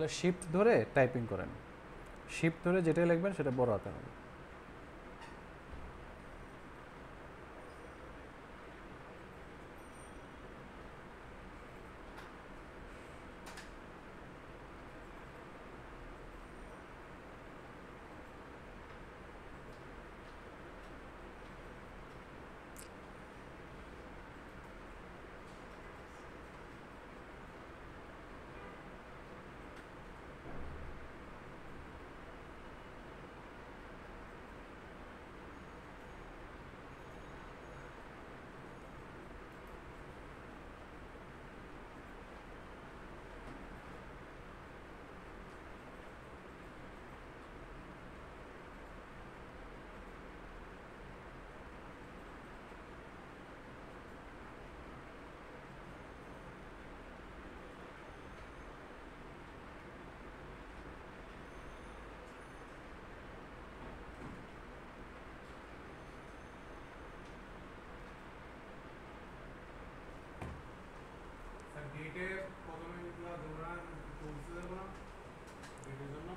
B: তাহলে শিফট ধরে টাইপিং করেন, শিফট ধরে যেটাই লিখবেন সেটা বড় হাতে হবে।
C: স্যার ডেটে প্রথমে যেগুলো ধরুন টুলসে দেবো না ডেটের জন্য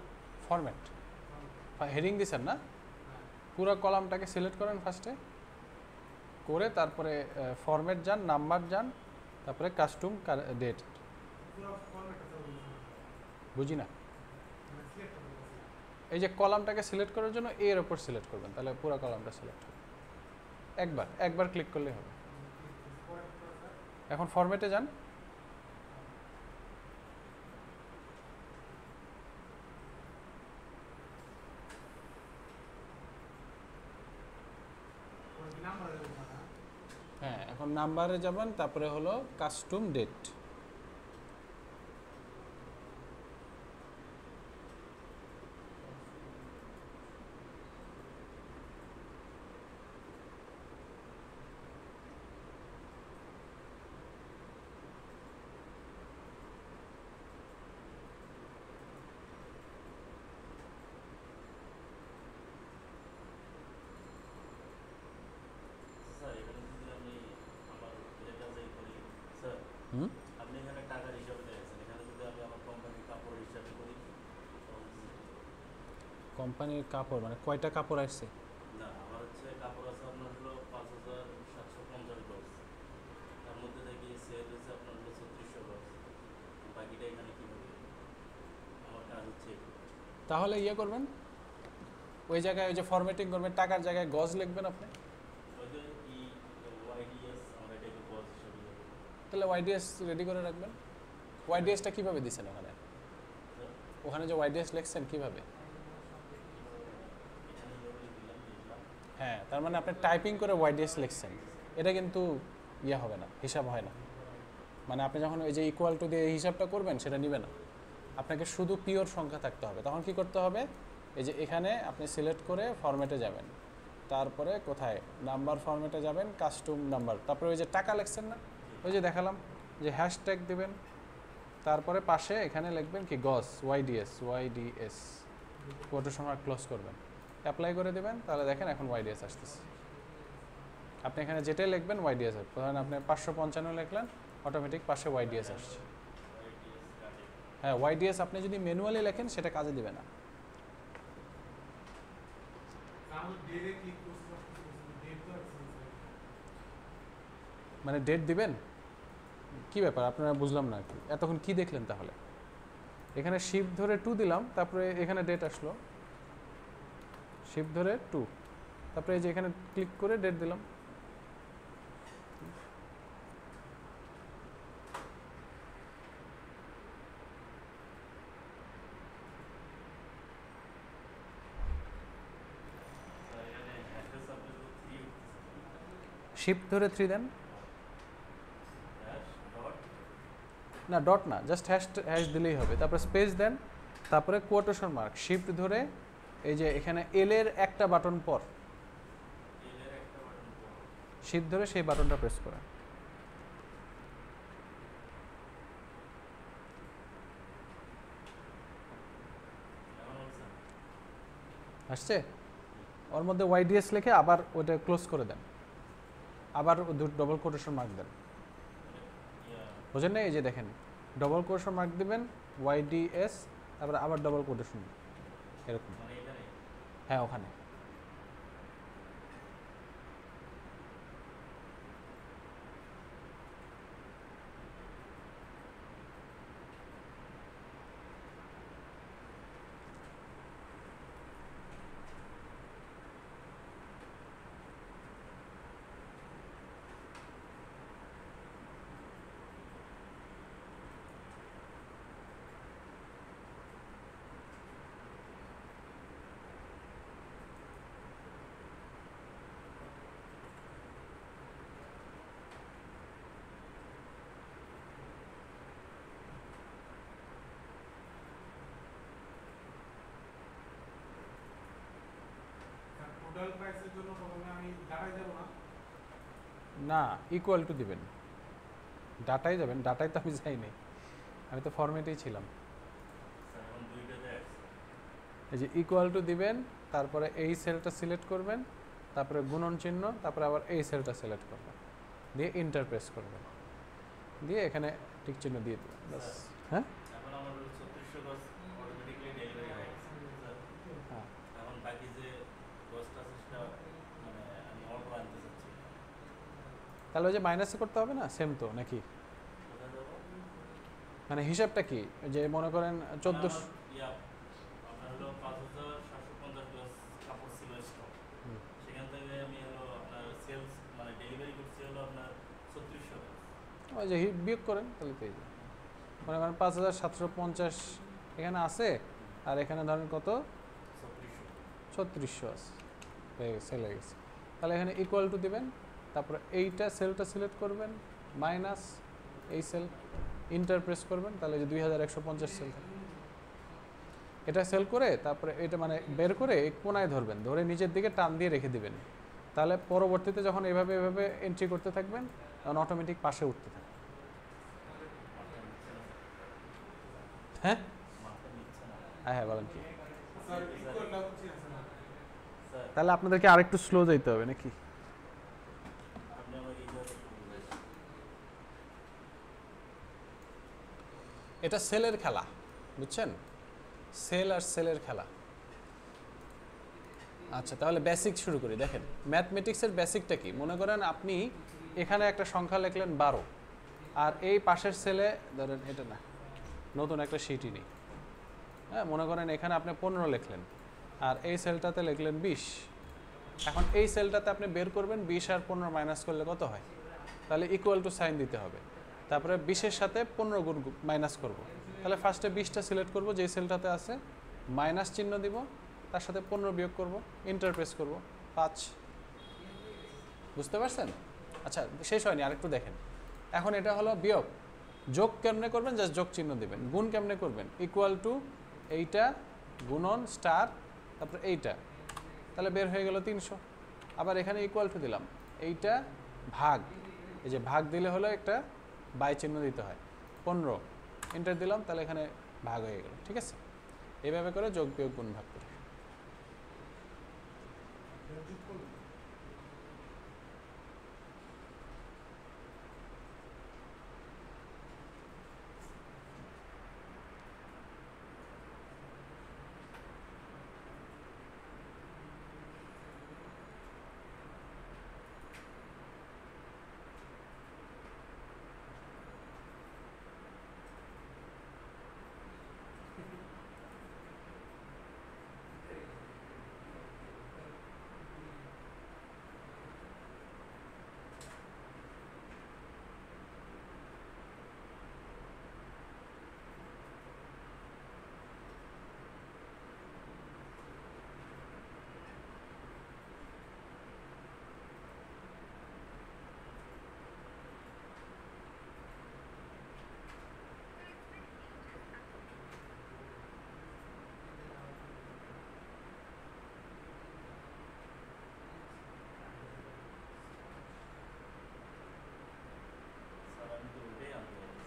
B: ফরম্যাট হেডিং দিছেন না, পুরো কলামটাকে সিলেক্ট করেন ফার্স্টে, করে তারপরে ফরম্যাট যান, নাম্বার যান, তারপরে কাস্টম ডেট।
C: পুরো ফরম্যাটটা স্যার
B: বুঝি না,
C: মানে সিলেক্ট করতে বলছি।
B: এই যে কলামটাকে সিলেক্ট করার জন্য এর ওপর সিলেক্ট করবেন, তাহলে পুরো কলামটা সিলেক্ট হবে। একবার ক্লিক করলেই হবে।
C: পরে স্যার
B: এখন ফরম্যাটে যান,
C: পরে কি নাম্বার দেবো না
B: হ্যাঁ এখন নাম্বারে যাবেন, তারপরে হলো কাস্টম ডেট।
D: স্যার এখানে যদি আমি আমার এটা যাই করি স্যার,
B: হুম,
D: আপনি এখানে টাকার হিসাবে দেখেছেন, এখানে যদি আমি আমার কোম্পানির কাপড় হিসাবে করি তখন
B: কোম্পানির কাপড় মানে কয়টা কাপড় আসছে?
D: না আমার হচ্ছে কাপড় আছে আপনার হলো 5750 গজ, তার মধ্যে থেকে সেল হচ্ছে আপনার হলো 3600 গজ, বাকিটা এখানে কীভাবে আমার কাজ হচ্ছে এগুলো।
B: তাহলে ইয়ে করবেন, ওই জায়গায় ওই যে ফরম্যাটিং করবেন, টাকার জায়গায় গজ লিখবেন আপনি,
D: ওই যে ওয়াইডিএস আমরা এটাকে গজ হিসাবে ইয়ে করি।
B: তাহলে ওয়াইডিএস রেডি করে রাখবেন। ওয়াইডিএসটা কিভাবে দিচ্ছেন ওখানে? ওখানে যে ওয়াইডিএস লিখছেন কিভাবে?
D: এখানে এইভাবে লিখলাম
B: হ্যাঁ, তার মানে আপনি টাইপিং করে ওয়াইডিএস লিখছেন, এটা কিন্তু ইয়ে হবে না, হিসাব হয় না। মানে আপনি যখন ওই যে ইকুয়াল টু দিয়ে হিসাবটা করবেন সেটা নিবে না, আপনাকে শুধু পিওর সংখ্যা থাকতে হবে। তখন কি করতে হবে, এই যে এখানে আপনি সিলেক্ট করে ফরম্যাটে যাবেন, তারপরে কোথায় নাম্বার ফরম্যাটে যাবেন, কাস্টম নাম্বার, তারপরে ওই যে টাকা লিখছেন না, ওই যে দেখালাম যে হ্যাশট্যাগ দিবেন, তারপরে পাশে এখানে লিখবেন কি গজ, ওয়াইডিএস কোটেশন মার্ক ক্লোজ করবেন, অ্যাপ্লাই করে দেবেন, তাহলে দেখেন এখন ওয়াইডিএস আসতেছে। আপনি এখানে যেটাই লিখবেন ওয়াইডিএস হবে। ধরেন আপনি 555 লিখলেন, অটোমেটিক পাশে ওয়াইডিএস আসছে।
D: ওয়াইডিএস কাটে।
B: হ্যাঁ, ওয়াইডিএস আপনি যদি ম্যানুয়ালি লেখেন সেটা কাজে দিবে না।
C: আমাদের ডেটে ক্লিক করতে ডেট তো আছে
B: মানে ডেট দিবেন, কি ব্যাপার আপনারা বুঝলাম না, এতক্ষণ কি দেখলেন তাহলে? এখানে শিফট ধরে 2 দিলাম, তারপরে এখানে ডেট আসলো, শিফট ধরে 2, তারপরে এই যে এখানে ক্লিক করে ডেট দিলাম।
D: স্যার এখানে হ্যাশের সাবজেক্ট 3
B: শিফট ধরে 3 দেন,
D: হ্যাশ ডট
B: না ডট না, জাস্ট হ্যাশ দিলেই হবে, তারপরে স্পেস দেন, তারপরে কোটেশন মার্ক, শিফট ধরে এই যে এখানে এল এর একটা বাটন পর
D: এল এর একটা বাটন পর
B: শিফট ধরে সেই বাটনটা প্রেস করেন।
D: এখন বলছেন
B: আসছে, ওর মধ্যে ওয়াইডিএস লিখে আবার ওটা ক্লোজ করে দেন, আবার ডবল কোটেশন মার্ক দেন,
D: ইয়া
B: বুঝেন না? এই যে দেখেন ডবল কোটেশন মার্ক দিবেন, ওয়াইডিএস তারপরে আবার ডবল কোটেশন এরকম।
D: মানে এখানে
B: হ্যাঁ ওখানে।
C: টোটাল প্রাইসের জন্য প্রথমে আমি ঢাকায় যাব না।
B: না ইকুয়াল টু দিবেন, ডাটায় যাবেন, ডাটায় তো আমি যাইনি, আমি তো ফরম্যাটেই ছিলাম।
D: স্যার এখন দুইটাতে আসছে।
B: এই যে ইকুয়াল টু দিবেন, তারপরে এই সেলটা সিলেক্ট করবেন, তারপরে গুণন চিহ্ন, তারপরে আবার এই সেলটা সিলেক্ট করবেন, দিয়ে ইন্টার প্রেস করবেন, দিয়ে এখানে টিক চিহ্ন দিয়ে দেবেন বাস। হ্যাঁ
D: এখন আমার 3600 গজ অটোমেটিক্যালি ডেলিভারি হয়ে গেছে স্যার।
B: হ্যাঁ
D: এখন বাকি যে গজটা আছে সেটা মানে আমি অল্প আনতে চাচ্ছি।
B: তাহলে ওই যে মাইনাসে করতে হবে না, সেম তো নাকি?
D: কোথায় যাবো?
B: মানে হিসাবটা কি, যে মনে করেন 1400
D: ইয়া আপনার হলো 5750 গজ কাপড় ছিল স্টক।
B: হুম।
D: সেখান থেকে আমি হলো আপনার সেলস মানে ডেলিভারি করছি হলো আপনার 3600 গজ।
B: ওই যে বিয়োগ করেন তাহলে তো এই যে মনে করেন 5750 এখানে আছে, আর এখানে ধরেন কত
D: 3600।
B: 3600 আছে, হয়ে গেছে, সেল হয়ে গেছে। তাহলে এখানে ইকুয়াল টু দিবেন, তারপরে এইটা সেলটা সিলেক্ট করবেন, মাইনাস এই সেল, ইন্টার প্রেস করবেন, তাহলে যে 2150 সেল থাকে। এটা সেল করে তারপরে এটা মানে বের করে এই কোনায় ধরবেন, ধরে নিচের দিকে টান দিয়ে রেখে দিবেন, তাহলে পরবর্তীতে যখন এভাবে এভাবে এন্ট্রি করতে থাকবেন তখন অটোমেটিক পাশে উঠতে থাকবে। হ্যাঁ
D: মাথা নিচ্ছে না
B: হ্যাঁ বলেন কি?
C: স্যার ইকুয়ালটা হচ্ছে না স্যার।
D: স্যার।
B: তাহলে আপনাদেরকে আরেকটু স্লো যাইতে হবে নাকি?
D: আপনি আমাকে এইভাবে একটু বুঝাইছেন।
B: এটা সেলের খেলা, বুঝছেন? সেল আর সেলের খেলা। আচ্ছা তাহলে বেসিক শুরু করি। দেখেন ম্যাথমেটিক্সের বেসিকটা কি, মনে করেন আপনি এখানে একটা সংখ্যা লিখলেন 12, আর এই পাশের সেলে ধরেন এটা না, নতুন একটা শিটই নেই, হ্যাঁ মনে করেন এখানে আপনি 15 লিখলেন, আর এই সেলটাতে লিখলেন 20। এখন এই সেলটাতে আপনি বের করবেন 20 আর 15 মাইনাস করলে কত হয়, তাহলে ইকুয়াল টু সাইন দিতে হবে, তারপরে 20-এর সাথে 15 গুণ মাইনাস করব। তাহলে ফার্স্টে 20টা সিলেক্ট করব যেই সেলটাতে আছে, মাইনাস চিহ্ন দিব, তার সাথে 15 বিয়োগ করব, ইন্টার প্রেস করব, 5। বুঝতে পারছেন? আচ্ছা শেষ হয়নি, আরেকটু দেখেন। এখন এটা হলো বিয়োগ, যোগ কেমনে করবেন, জাস্ট যোগ চিহ্ন দিবেন। গুণ কেমনে করবেন, ইকুয়াল টু এইটা গুণন স্টার তারপরে এইটা, তাহলে বের হয়ে গেল 300। আবার এখানে ইকুয়াল টু দিলাম, এইটা ভাগ, এই যে ভাগ দিলে হলো একটা বাই চিহ্ন দিতে হয়, 15 এন্টার দিলাম, তাহলে এখানে ভাগ হয়ে গেল। ঠিক আছে, এইভাবে করে যোগ বিয়োগ গুণ ভাগ করে।
D: স্যার আমি তো ওইটাই আনতে পারছি।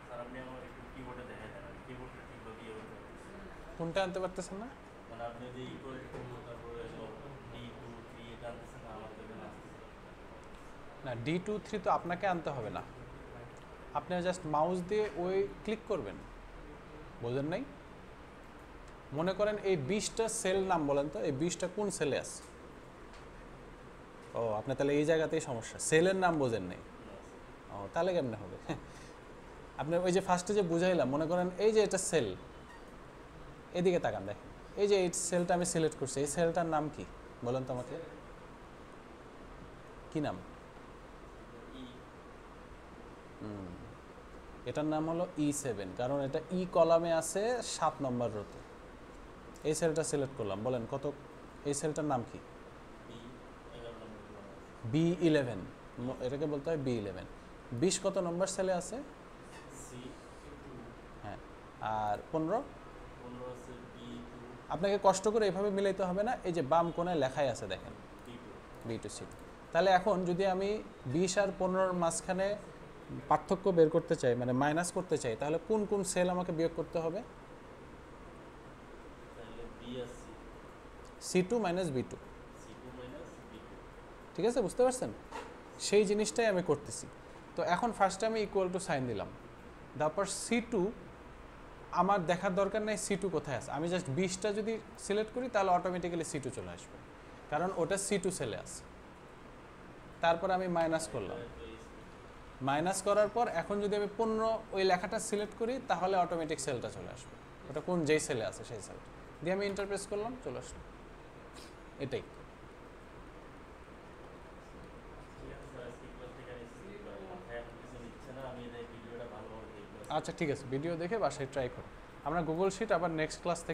D: স্যার আপনি আমার একটু কিবোর্ডে দেখাই দেন, আমি কিবোর্ডটা ঠিকভাবে ইয়ে করতে পারতেছি না।
B: কোনটা আনতে পারতেছেন না?
D: মানে আপনি যে ইকুয়াল টু তারপরে D2 3 এটা আনতেছেন না, আমার তো এখানে আসতেছে
B: না D2 3 তো আপনাকে আনতে হবে না, আপনি জাস্ট মাউস দিয়ে ওই ক্লিক করবেন, বোঝেন নাই? মনে করেন এই 20টা সেল নাম বলেন তো, এই 20টা কোন সেলে আছে? ও আপনি তাহলে এই জায়গাতেই সমস্যা, সেলের নাম বোঝেন নাই। ও তাহলে কেমনে হবে? আপনি ওই যে ফার্স্টে যে বুঝাইলাম, মনে করেন এই যে এটা সেল, এদিকে তাকান দেখেন, এই যে এই সেলটা আমি সিলেক্ট করছি, এই সেলটার নাম কি বলেন তো আমাকে, কি নাম? এটার নাম হলো E7, কারণ এটা ই কলামে আছে 7 নম্বর রোতে। এই সেলটা সিলেক্ট করলাম, বলেন কত, এই সেলটার নাম কি? B11, এটাকে বলতে হয় B11। 20 কত নম্বর সেলে আছে? হ্যাঁ, আর 15 আপনাকে কষ্ট করে এভাবে মিলাইতে হবে না, এই যে বাম কোণায় লেখাই আছে দেখেন B2C। তাহলে এখন যদি আমি 20 আর 15-র মাঝখানে পার্থক্য বের করতে চাই, মানে মাইনাস করতে চাই, তাহলে কোন কোন সেল আমাকে বিয়োগ করতে হবে? C2 মাইনাস B2, ঠিক আছে? বুঝতে পারছেন? সেই জিনিসটাই আমি করতেছি। তো এখন ফার্স্টে আমি ইকুয়াল টু সাইন দিলাম, তারপর C2 আমার দেখার দরকার নেই C2 কোথায় আছে, আমি জাস্ট 20টা যদি সিলেক্ট করি তাহলে অটোমেটিক্যালি C2 চলে আসবে, কারণ ওটা C2 সেলে আছে। তারপর আমি মাইনাস করলাম, মাইনাস করার পর এখন যদি আমি 15 ওই লেখাটা সিলেক্ট করি তাহলে অটোমেটিক সেলটা চলে আসবে, ওটা কোন যেই সেলে আছে সেই সেলটা দিয়ে আমি ইন্টারপ্রেস করলাম, চলে আসলো। এটাই। আচ্ছা ঠিক আছে, ভিডিও দেখে বাসায় ট্রাই করুন। আমরা গুগল শিট আবার নেক্সট ক্লাস থেকে